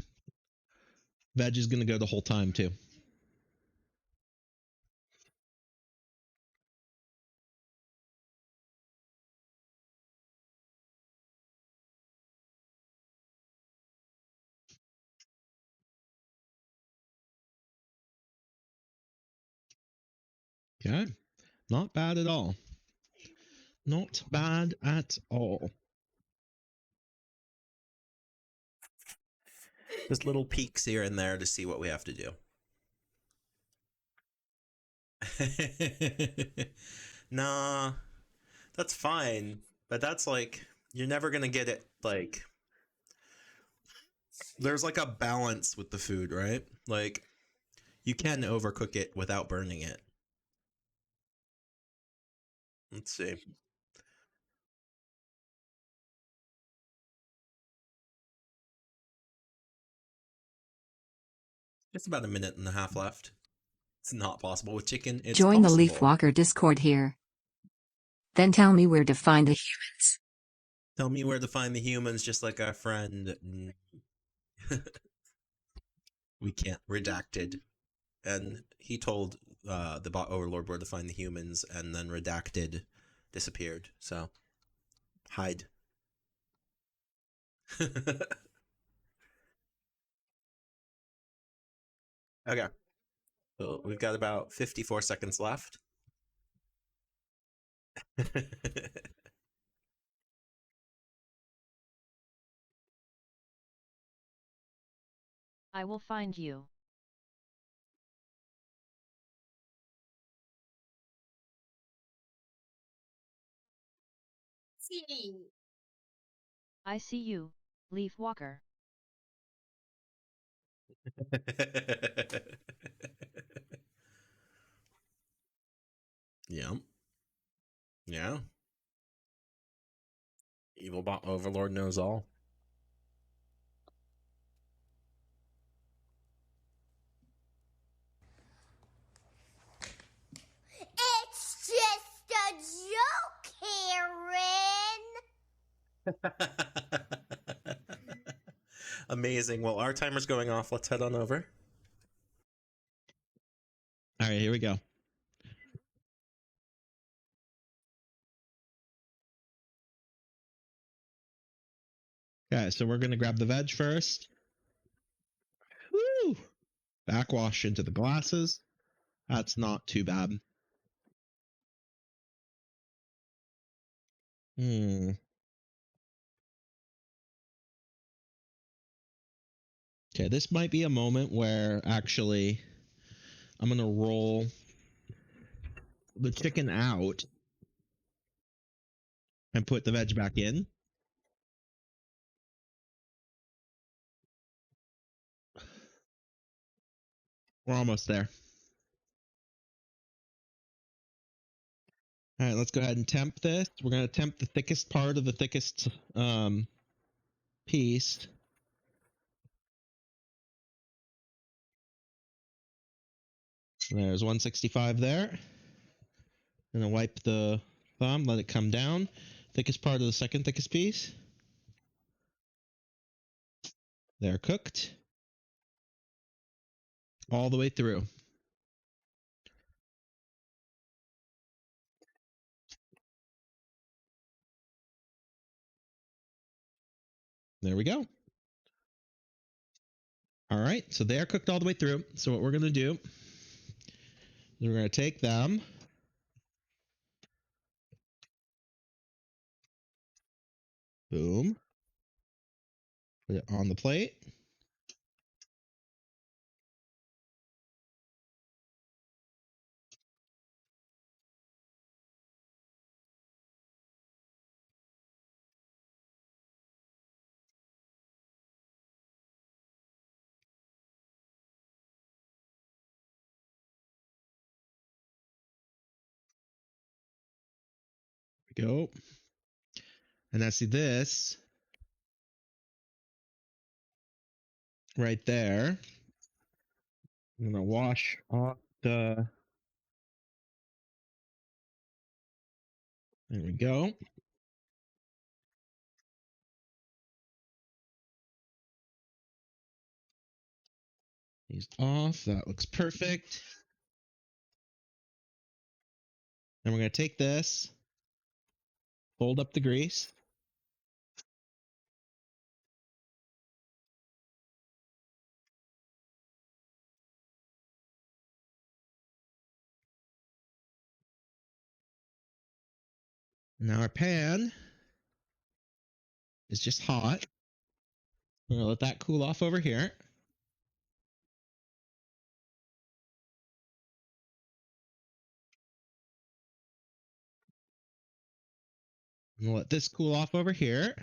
Veg is going to go the whole time, too. Okay. Not bad at all. Not bad at all. Just little peeks here and there to see what we have to do. Nah, that's fine. But that's like, you're never going to get it, like, there's like a balance with the food, right? Like, you can overcook it without burning it. Let's see. It's about a minute and a half left. It's not possible with chicken. It's Join the possible. Leaf Walker Discord here. Then tell me where to find the humans. Tell me where to find the humans, just like our friend. We can't. Redacted. And he told the bot overlord where to find the humans, and then redacted disappeared. So, hide. Okay. So we've got about 54 seconds left. I will find you. I see you, Leaf Walker. Yep. Yeah. Evil bot overlord knows all. It's just a joke, Karen. Amazing. Well, our timer's going off. Let's head on over. All right, here we go. Okay, so we're gonna grab the veg first. Woo! Backwash into the glasses. That's not too bad. Okay, this might be a moment where actually I'm gonna roll the chicken out and put the veg back in. We're almost there. All right, let's go ahead and temp this. We're going to temp the thickest part of the thickest piece. There's 165 there. Gonna wipe the thumb, let it come down. Thickest part of the second thickest piece. They're cooked. All the way through. There we go. All right, so they're cooked all the way through. So what we're gonna do is we're gonna take them. Boom. Put it on the plate. There we go. And I see this right there. I'm gonna wash off the. There we go. He's off. That looks perfect. And we're going to take this, fold up the grease. Now our pan is just hot. We're going to let that cool off over here. And we'll let this cool off over here.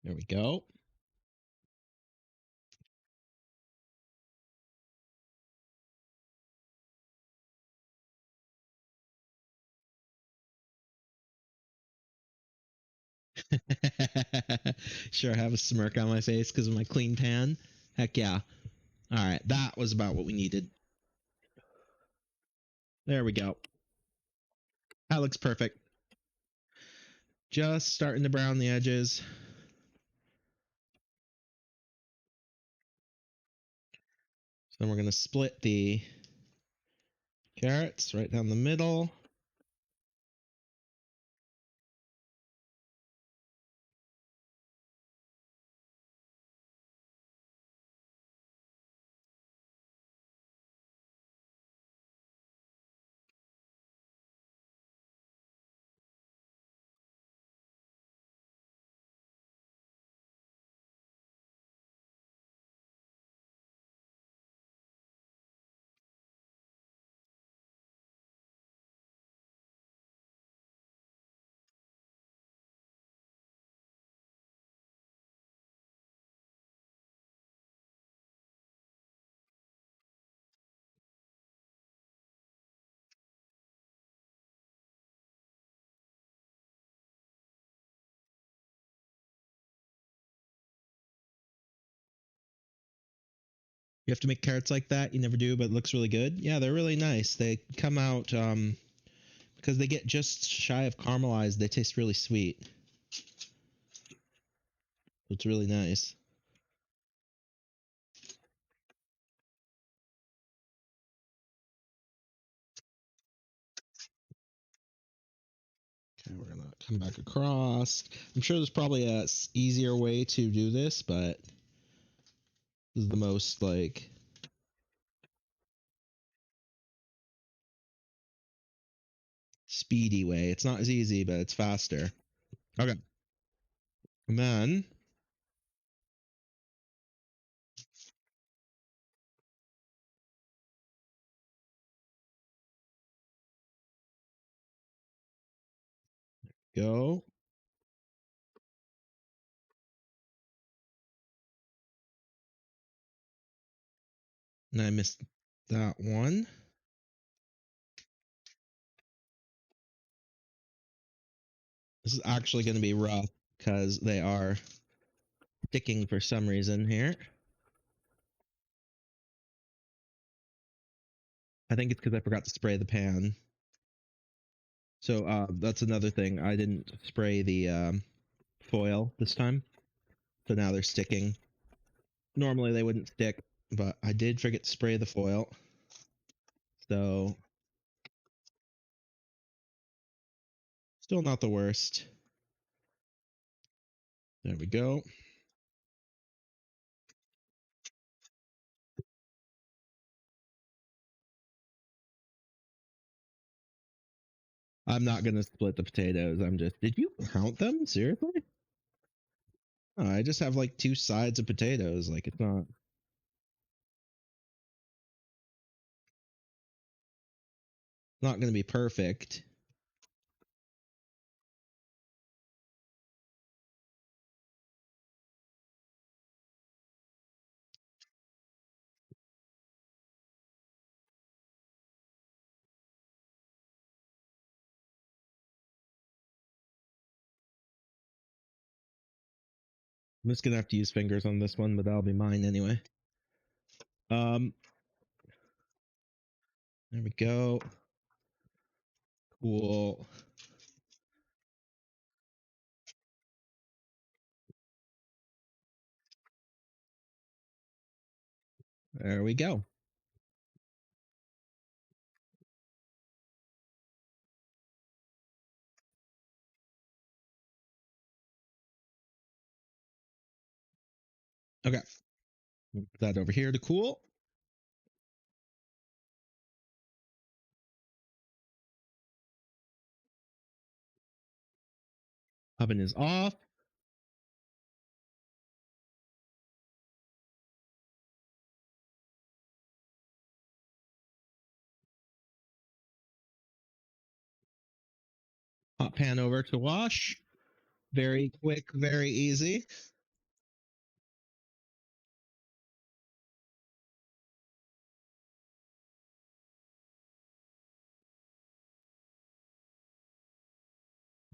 There we go. Sure, I have a smirk on my face because of my clean pan. Heck yeah. All right, that was about what we needed. There we go. That looks perfect. Just starting to brown the edges. So then we're going to split the carrots right down the middle. You have to make carrots like that. You never do, but it looks really good. Yeah, they're really nice. They come out because they get just shy of caramelized. They taste really sweet. It's really nice. Okay, we're gonna come back across. I'm sure there's probably a easier way to do this, but this is the most like speedy way. It's not as easy, but it's faster. Okay. And then go. And I missed that one. This is actually going to be rough because they are sticking for some reason here. I think it's because I forgot to spray the pan. So that's another thing. I didn't spray the foil this time. So now they're sticking. Normally they wouldn't stick, but I did forget to spray the foil. So still not the worst. There we go. I'm not going to split the potatoes. Did you count them? Seriously? Oh, I just have like 2 sides of potatoes. Like it's not going to be perfect. I'm just gonna have to use fingers on this one, but that'll be mine anyway. There we go. Cool. There we go. Okay. Put that over here to cool. Oven is off. Hot pan over to wash. Very quick, very easy.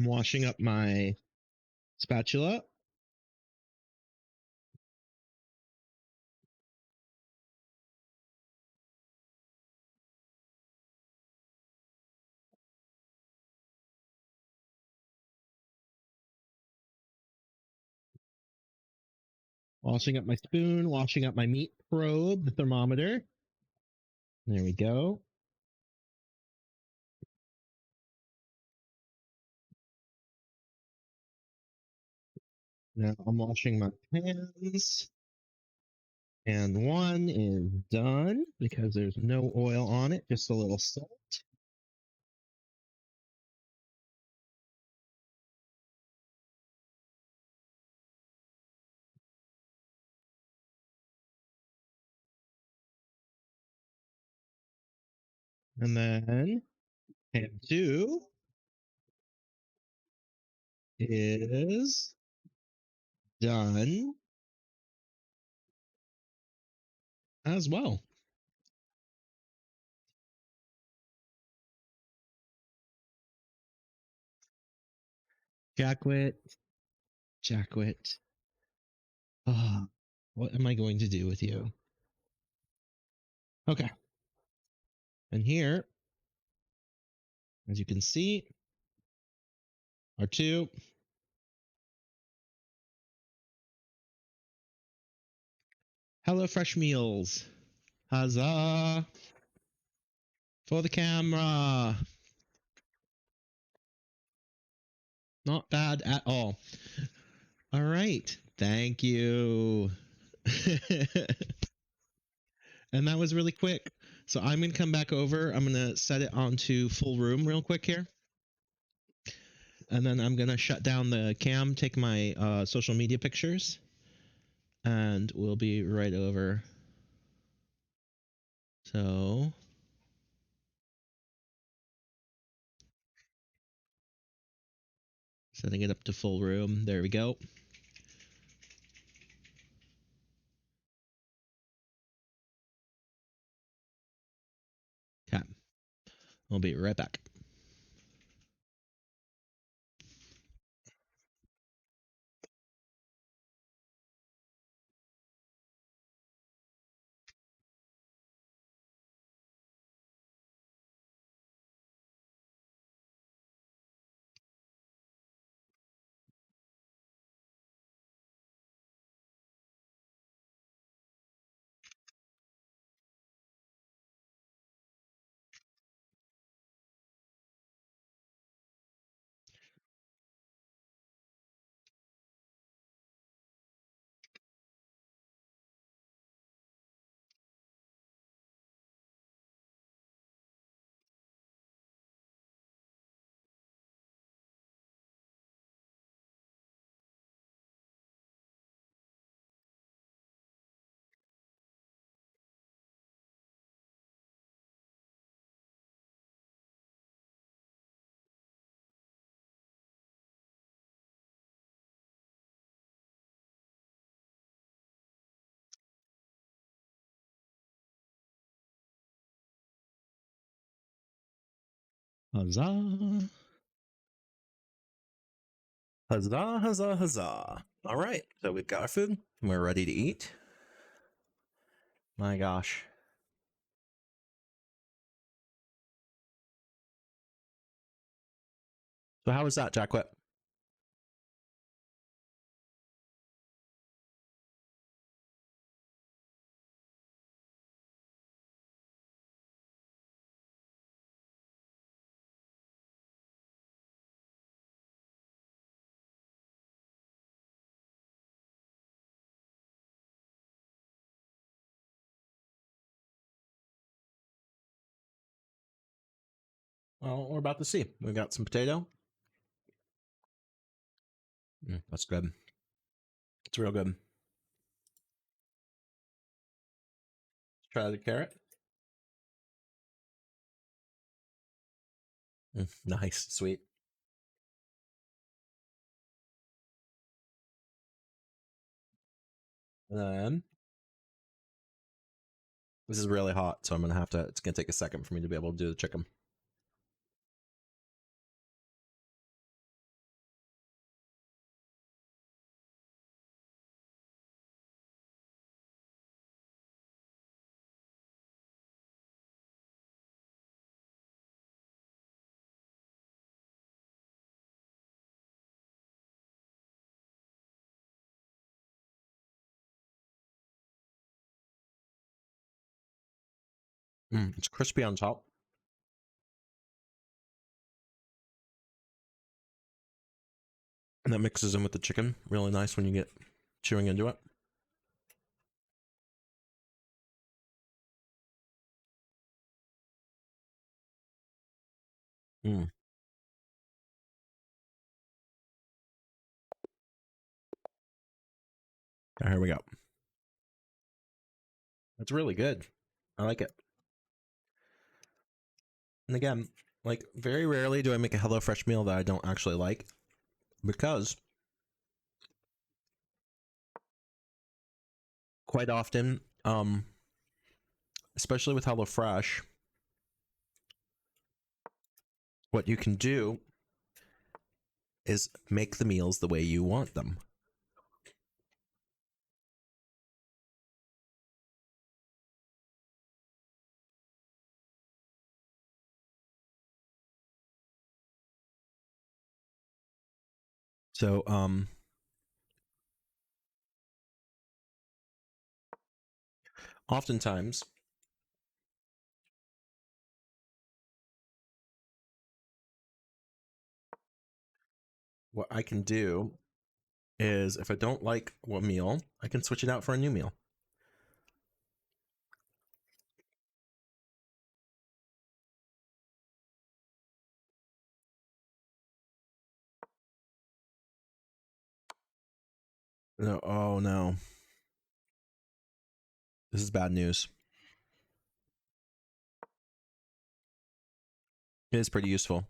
I'm washing up my spatula. Washing up my spoon, washing up my meat probe, the thermometer. There we go. Now I'm washing my pans. And one is done because there's no oil on it, just a little salt. And then pan 2 is done as well. Jackwit, Jackwit. Ah, what am I going to do with you? Okay. And here, as you can see, are two HelloFresh meals. Huzzah! For the camera. Not bad at all. All right. Thank you. And that was really quick. So I'm going to come back over. I'm going to set it onto full room real quick here. And then I'm going to shut down the cam, take my social media pictures. And we'll be right over. So setting it up to full room. There we go. Okay. I'll be right back. Huzzah! Huzzah, huzzah, huzzah. All right, so we've got our food and we're ready to eat. My gosh. So how was that, Jackwet? Well, we're about to see. We got some potato. That's good. It's real good. Let's try the carrot. Nice, sweet. And then this is really hot, so I'm gonna have to. It's gonna take a second for me to be able to do the chicken. It's crispy on top. And that mixes in with the chicken. Really nice when you get chewing into it. Okay, here we go. It's really good. I like it. And again, like very rarely do I make a HelloFresh meal that I don't actually like, because quite often, especially with HelloFresh, what you can do is make the meals the way you want them. So, oftentimes, what I can do is if I don't like a meal, I can switch it out for a new meal. No, oh no. This is bad news. It is pretty useful.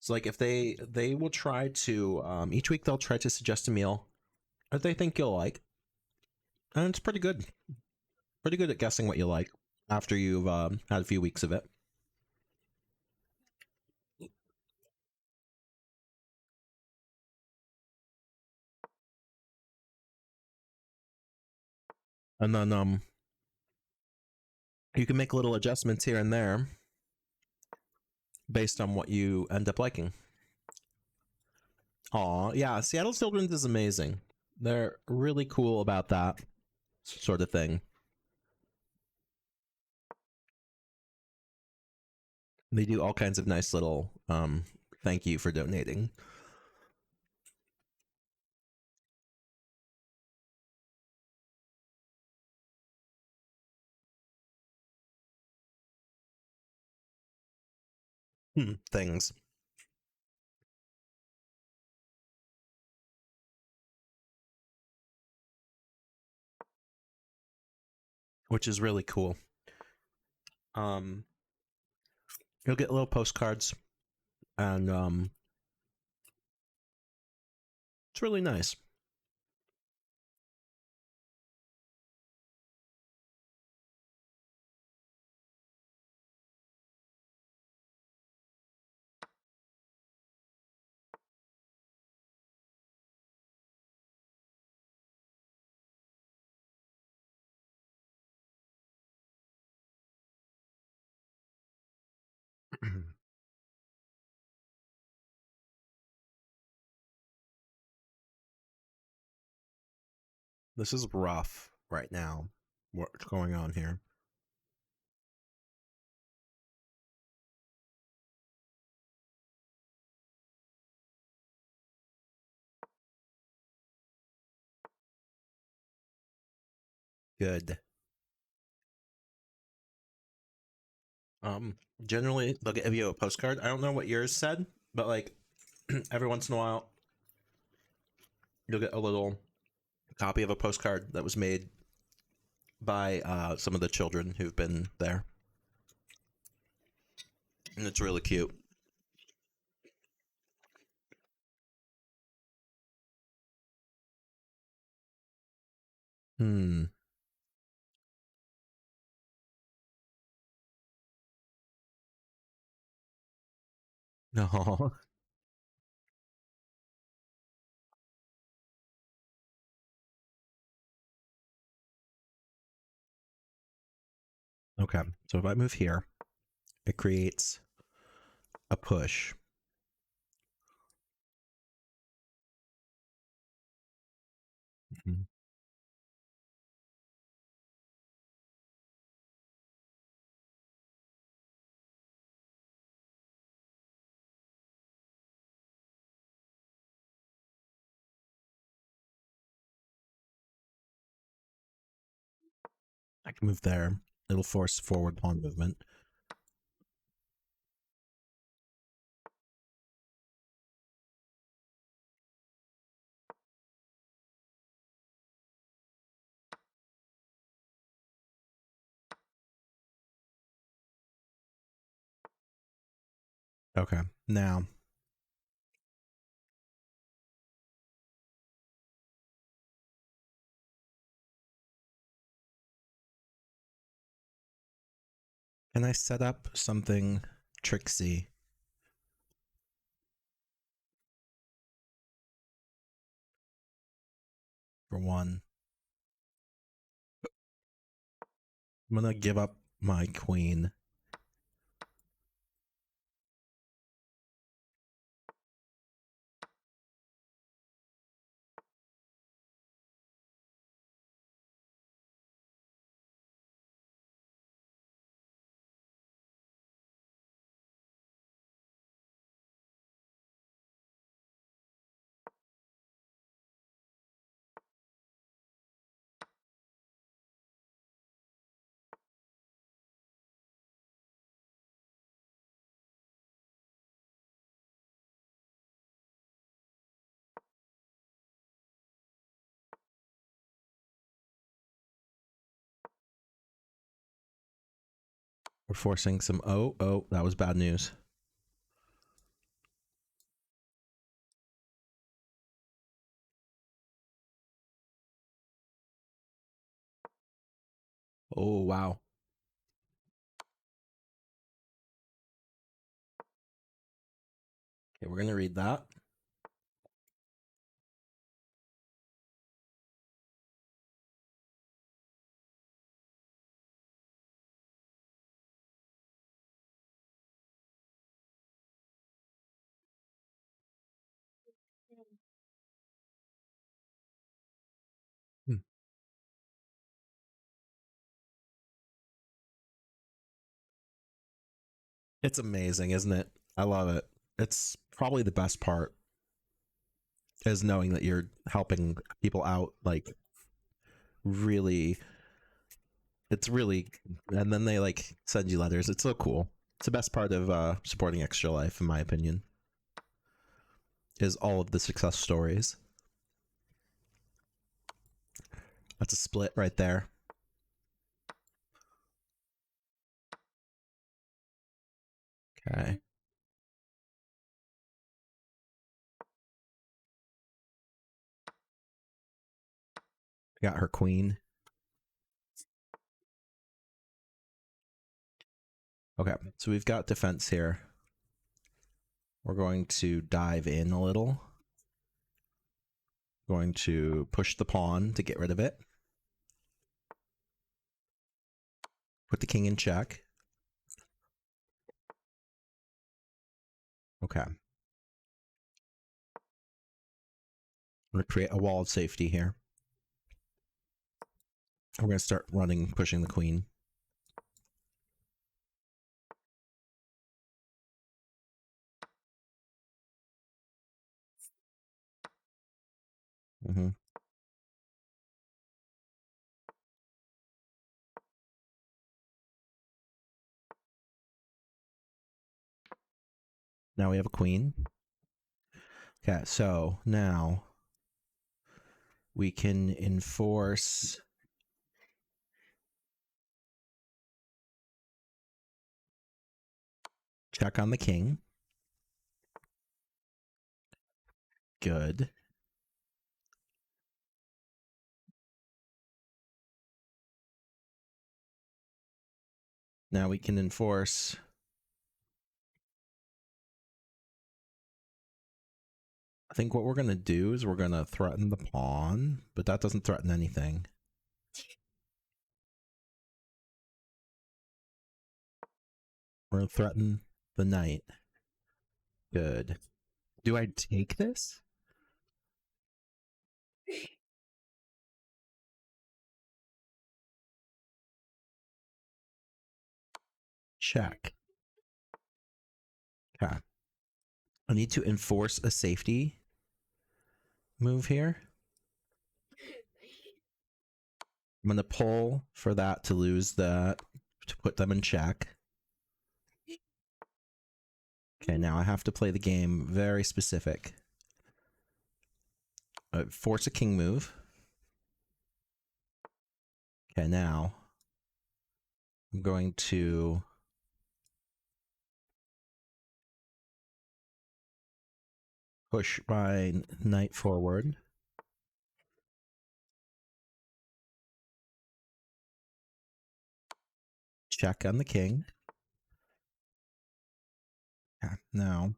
So like if they will try to each week they'll try to suggest a meal that they think you'll like, and it's pretty good. Pretty good at guessing what you like after you've had a few weeks of it. And then you can make little adjustments here and there based on what you end up liking. Aw, yeah, Seattle Children's is amazing. They're really cool about that sort of thing. They do all kinds of nice little thank you for donating. Things. Which is really cool. You'll get little postcards, and it's really nice. This is rough right now. What's going on here? Good. Generally they'll give you a postcard. I don't know what yours said, but like every once in a while you'll get a little copy of a postcard that was made by some of the children who've been there. And it's really cute. No. Okay. So if I move here, it creates a push. Mhm. I can move there. It'll force forward pawn movement. Okay. Now, can I set up something tricksy? for 1. I'm gonna give up my queen. We're forcing some... Oh, that was bad news. Oh, wow. Okay, we're gonna read that. Hmm. It's amazing, isn't it? I love it. It's probably the best part, is knowing that you're helping people out, like, really. It's really, and then they like send you letters. It's so cool. It's the best part of supporting Extra Life, in my opinion, is all of the success stories. That's a split right there. Okay. Got her queen. Okay, so we've got defense here. We're going to dive in a little. Going to push the pawn to get rid of it. Put the king in check. Okay. I'm going to create a wall of safety here. We're going to start pushing the queen. Mm-hmm. Now we have a queen. Okay, so now we can enforce check on the king. Good. Now we can enforce I think what we're going to do is we're going to threaten the pawn, but that doesn't threaten anything. We're going to threaten the knight. Good. Do I take this? Check. Okay. I need to enforce a safety move here. I'm going to pull for that to lose that, to put them in check. Okay, now I have to play the game very specific. Force a king move. Okay, now I'm going to push my knight forward. Check on the king. Yeah, now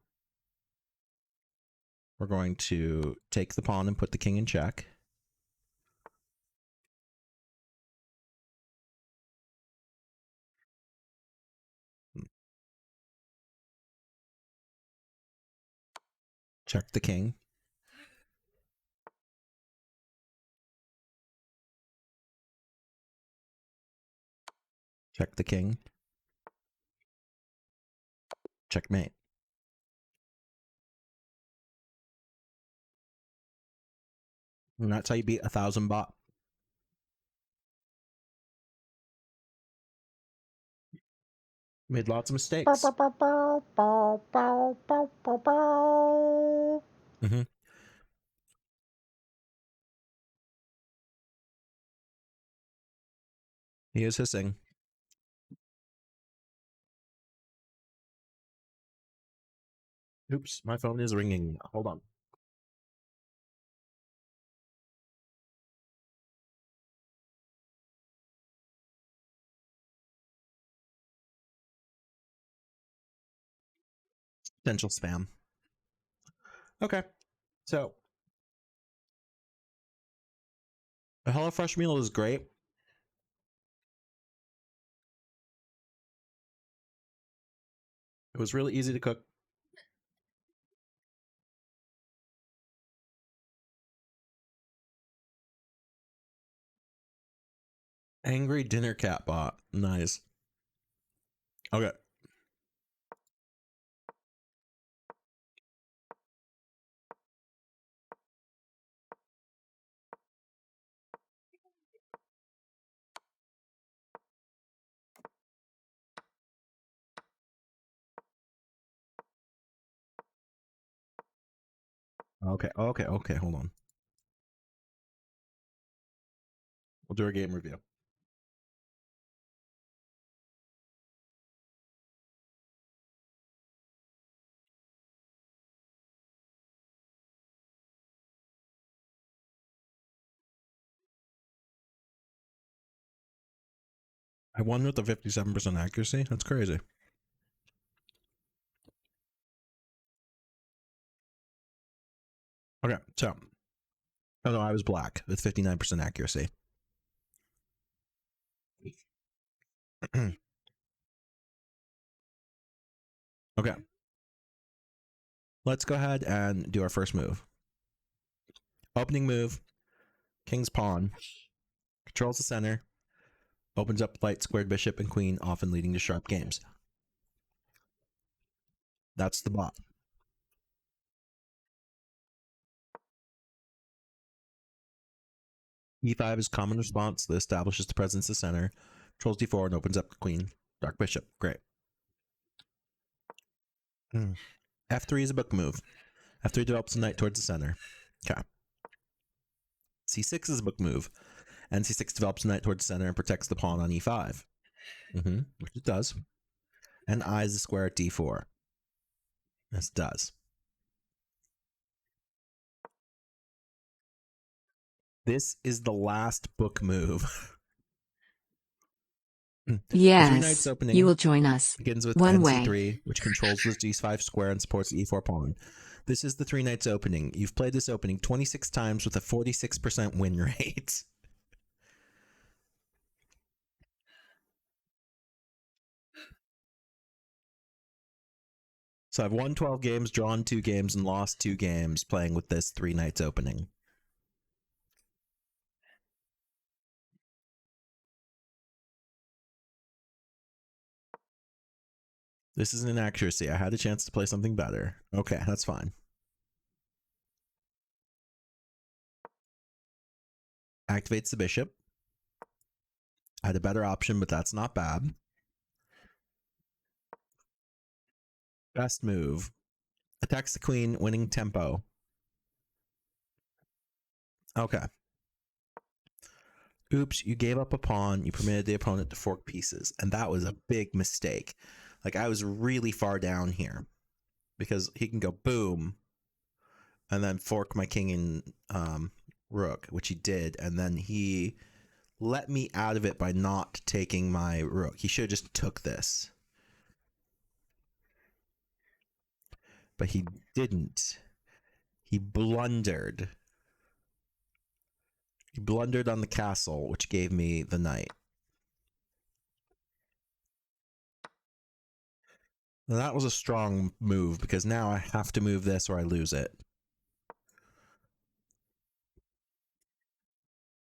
we're going to take the pawn and put the king in check. Check the king. Check the king. Checkmate. And that's how you beat 1,000 bot. Made lots of mistakes. Mm-hmm. He is hissing. Oops, my phone is ringing. Hold on. Potential spam. Okay, so a HelloFresh meal is great. It was really easy to cook. Angry dinner cat bot. Nice. Okay. Okay. Hold on. We'll do a game review. I won with a 57% accuracy. That's crazy. Okay, so. Oh no, I was black with 59% accuracy. Okay. Let's go ahead and do our first move. Opening move, King's Pawn. Controls the center. Opens up light squared bishop and queen, often leading to sharp games. That's the bot. E5 is common response that establishes the presence of center. Controls d4 and opens up the queen. Dark bishop. Great. F3 is a book move. F3 develops the knight towards the center. Okay. C6 is a book move. And C6 develops the knight towards the center and protects the pawn on E5. Which it does. And I is the square at D4. Yes, it does. This is the last book move. Yes, you will join us. Begins with One NC3, way. which controls the G5 square and supports the E4 pawn. This is the 3 knights opening. You've played this opening 26 times with a 46% win rate. So I've won 12 games, drawn 2 games, and lost 2 games playing with this 3 knights opening. This is an inaccuracy. I had a chance to play something better. Okay, that's fine. Activates the bishop. I had a better option, but that's not bad. Best move. Attacks the queen, winning tempo. Okay. Oops, you gave up a pawn. You permitted the opponent to fork pieces. And that was a big mistake. Like, I was really far down here. Because he can go boom. And then fork my king and rook, which he did. And then he let me out of it by not taking my rook. He should have just took this. But he didn't. He blundered. He blundered on the castle, which gave me the knight. Now that was a strong move because now I have to move this or I lose it.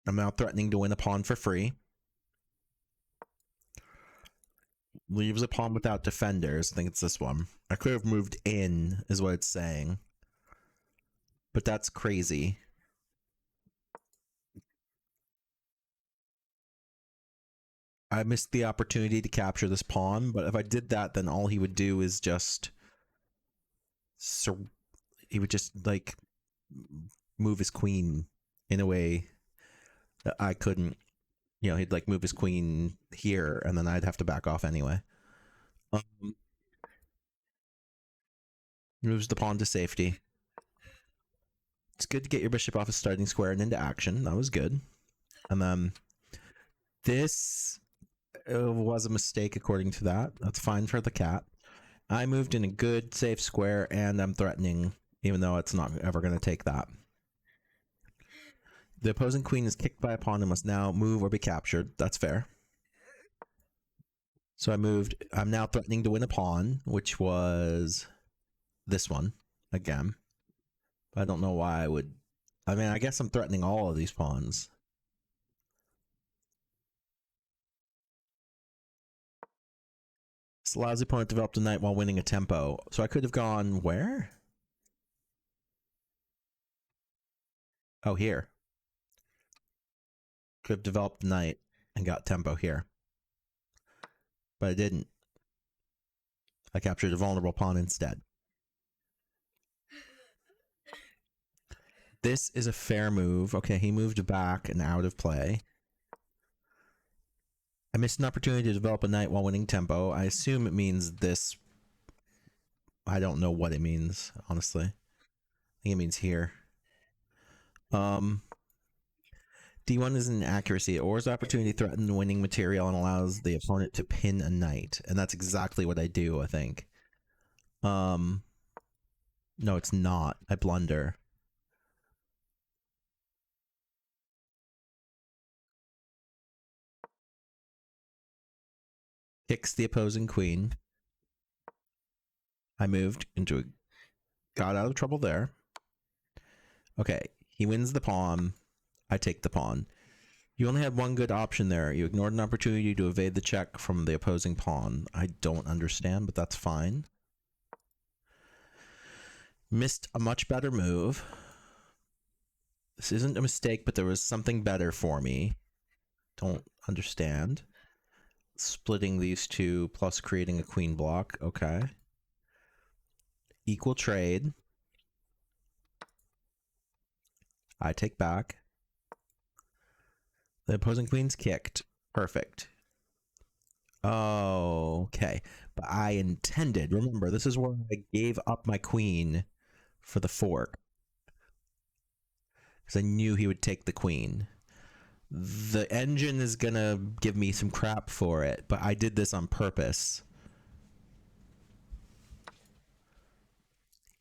I'm now threatening to win a pawn for free. Leaves a pawn without defenders. I think it's this one. I could have moved in, is what it's saying. But that's crazy. I missed the opportunity to capture this pawn, but if I did that, then all he would do is just... he would just, like, move his queen in a way that I couldn't. You know, he'd, like, move his queen here, and then I'd have to back off anyway. Moves the pawn to safety. It's good to get your bishop off a starting square and into action. That was good. And then this was a mistake according to that. That's fine for the cat. I moved in a good, safe square, and I'm threatening, even though it's not ever going to take that. The opposing queen is kicked by a pawn and must now move or be captured. That's fair. So I moved. I'm now threatening to win a pawn, which was this one again. But I don't know why I would. I mean, I guess I'm threatening all of these pawns. This allows the opponent to develop the knight while winning a tempo. So I could have gone where? Oh, here. Could have developed the knight and got tempo here. But I didn't. I captured a vulnerable pawn instead. This is a fair move. Okay, he moved back and out of play. I missed an opportunity to develop a knight while winning tempo. I assume it means this. I don't know what it means, honestly. I think it means here. D1 is an accuracy. It ores opportunity, threaten winning material, and allows the opponent to pin a knight. And that's exactly what I do, I think. No, it's not. I blunder. Kicks the opposing queen. I moved into a... Got out of trouble there. Okay, he wins the pawn. I take the pawn. You only had one good option there. You ignored an opportunity to evade the check from the opposing pawn. I don't understand, but that's fine. Missed a much better move. This isn't a mistake, but there was something better for me. Don't understand. Splitting these two plus creating a queen block. Okay. Equal trade. I take back. The opposing queen's kicked. Perfect. Oh, okay. But I intended, remember, this is where I gave up my queen for the fork. Because I knew he would take the queen. The engine is going to give me some crap for it, but I did this on purpose.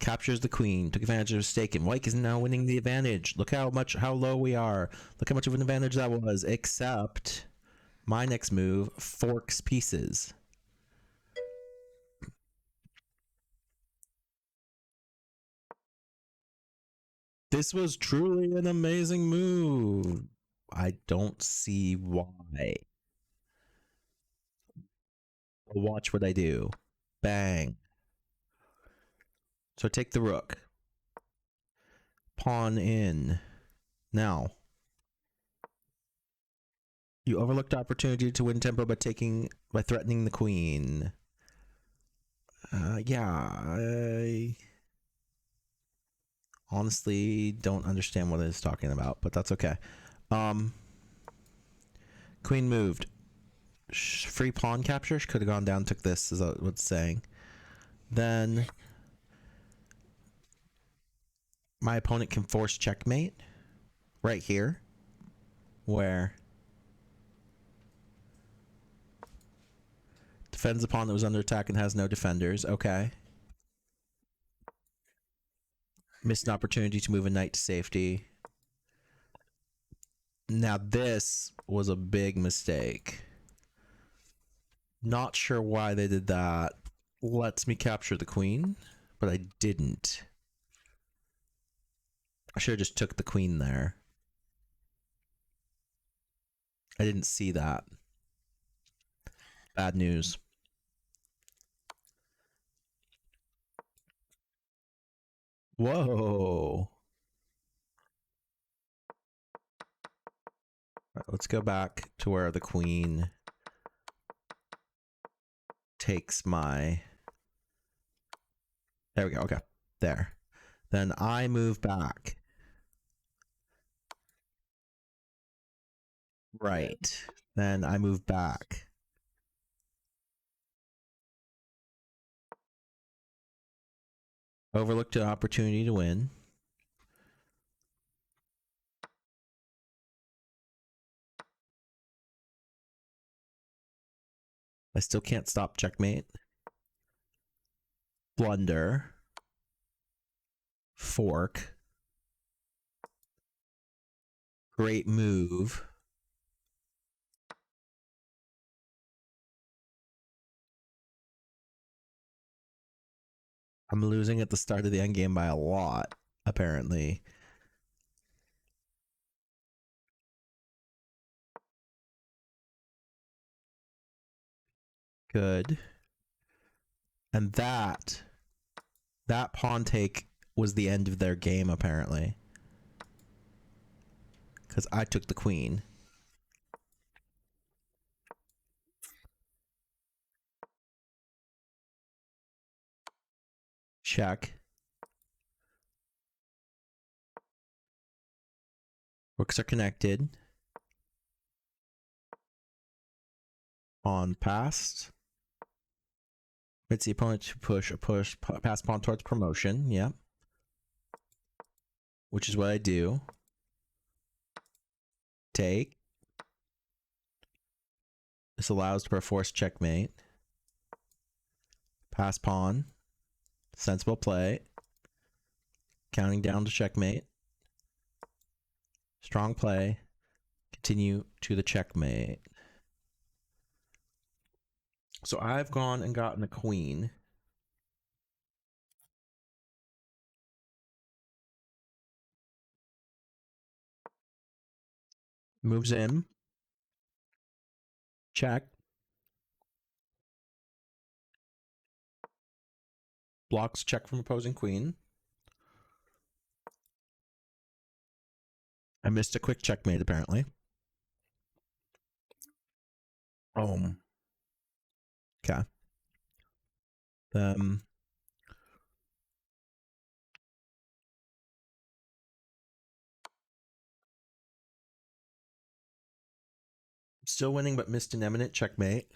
Captures the queen, took advantage of a mistake, and White is now winning the advantage. Look how low we are. Look how much of an advantage that was, except my next move forks pieces. This was truly an amazing move. I don't see why. Watch what I do. Bang. So take the rook. Pawn in. Now. You overlooked opportunity to win tempo by threatening the queen. Yeah, I honestly don't understand what it's talking about, but that's okay. Queen moved. Free pawn capture. She could have gone down, took this, is what it's saying. Then my opponent can force checkmate right here, where defends a pawn that was under attack and has no defenders. Okay. Missed an opportunity to move a knight to safety. Now this was a big mistake. Not sure why they did that. lets me capture the queen, but I didn't. I should have just took the queen there. I didn't see that. Bad news. Whoa. Right, let's go back to where the queen takes my... There we go. Okay. There. Then I move back. Right. Then I move back. Overlooked an opportunity to win. I still can't stop checkmate. Blunder. Fork. Great move. I'm losing at the start of the endgame by a lot, apparently. Good. And that pawn take was the end of their game, apparently. Because I took the queen. Check. Rooks are connected. Pawn passed. Permits the opponent to pass pawn towards promotion. Yep. Which is what I do. Take. This allows for a forced checkmate. Pass pawn. Sensible play. Counting down to checkmate. Strong play. Continue to the checkmate. So I've gone and gotten a queen. Moves in. Check. Blocks check from opposing queen. I missed a quick checkmate, apparently. Okay. Still winning, but missed an eminent checkmate.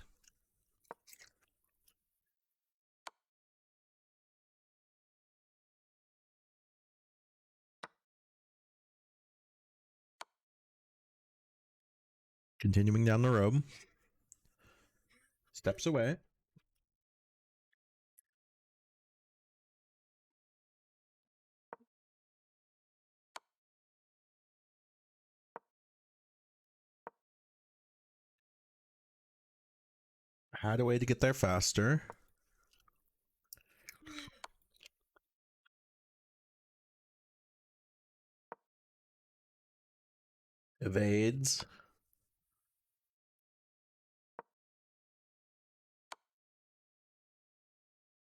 Continuing down the road. Steps away. Had a way to get there faster. Evades.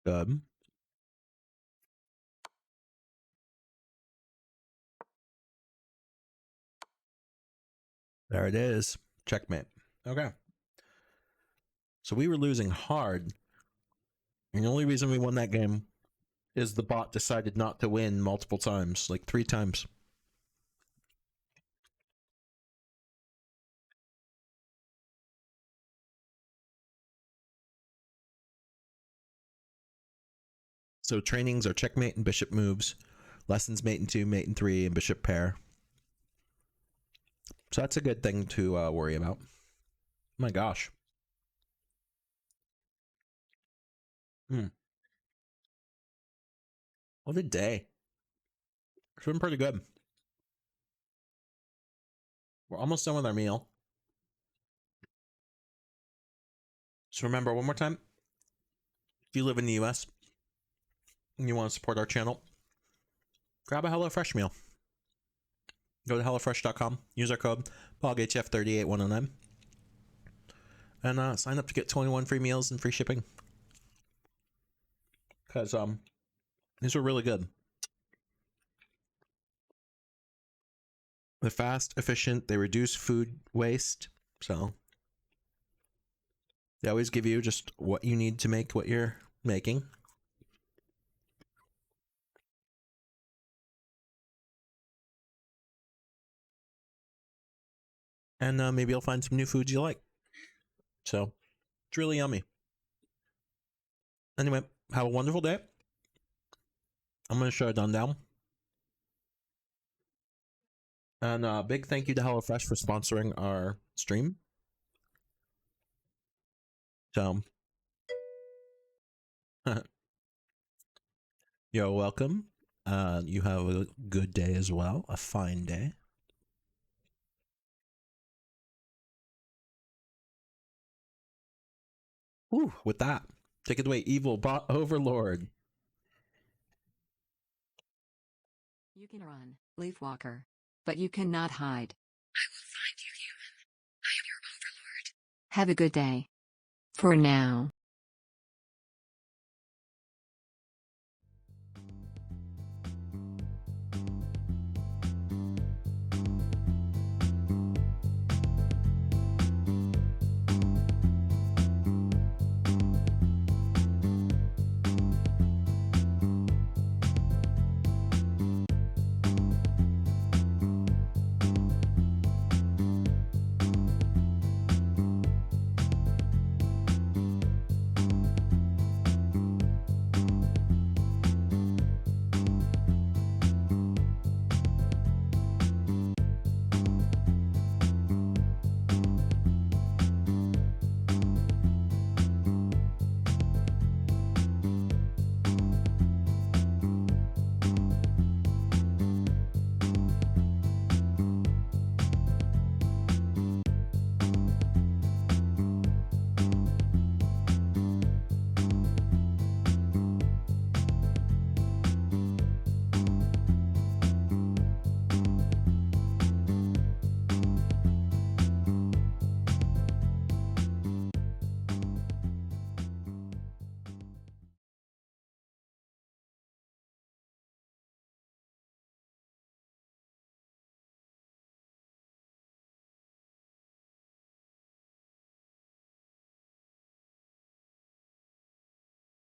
Good. There it is. Checkmate. Okay. So we were losing hard. And the only reason we won that game is the bot decided not to win multiple times, like 3 times. So trainings are checkmate and bishop moves. Lessons mate in 2, mate in 3, and bishop pair. So that's a good thing to worry about. My gosh. What a day. It's been pretty good. We're almost done with our meal. So remember, one more time, If you live in the US and you want to support our channel, grab a HelloFresh meal. Go to HelloFresh.com, use our code POGHF38109, and sign up to get 21 free meals and free shipping. Because these were really good. They're fast, efficient, they reduce food waste, so they always give you just what you need to make what you're making. And maybe you'll find some new foods you like. So, it's really yummy. Anyway, have a wonderful day. I'm going to shut it on down. And big thank you to HelloFresh for sponsoring our stream. So, you're welcome. You have a good day as well. A fine day. Whew, with that, take it away, evil bot overlord. You can run, Leaf Walker, but you cannot hide. I will find you, human. I am your overlord. Have a good day. For now.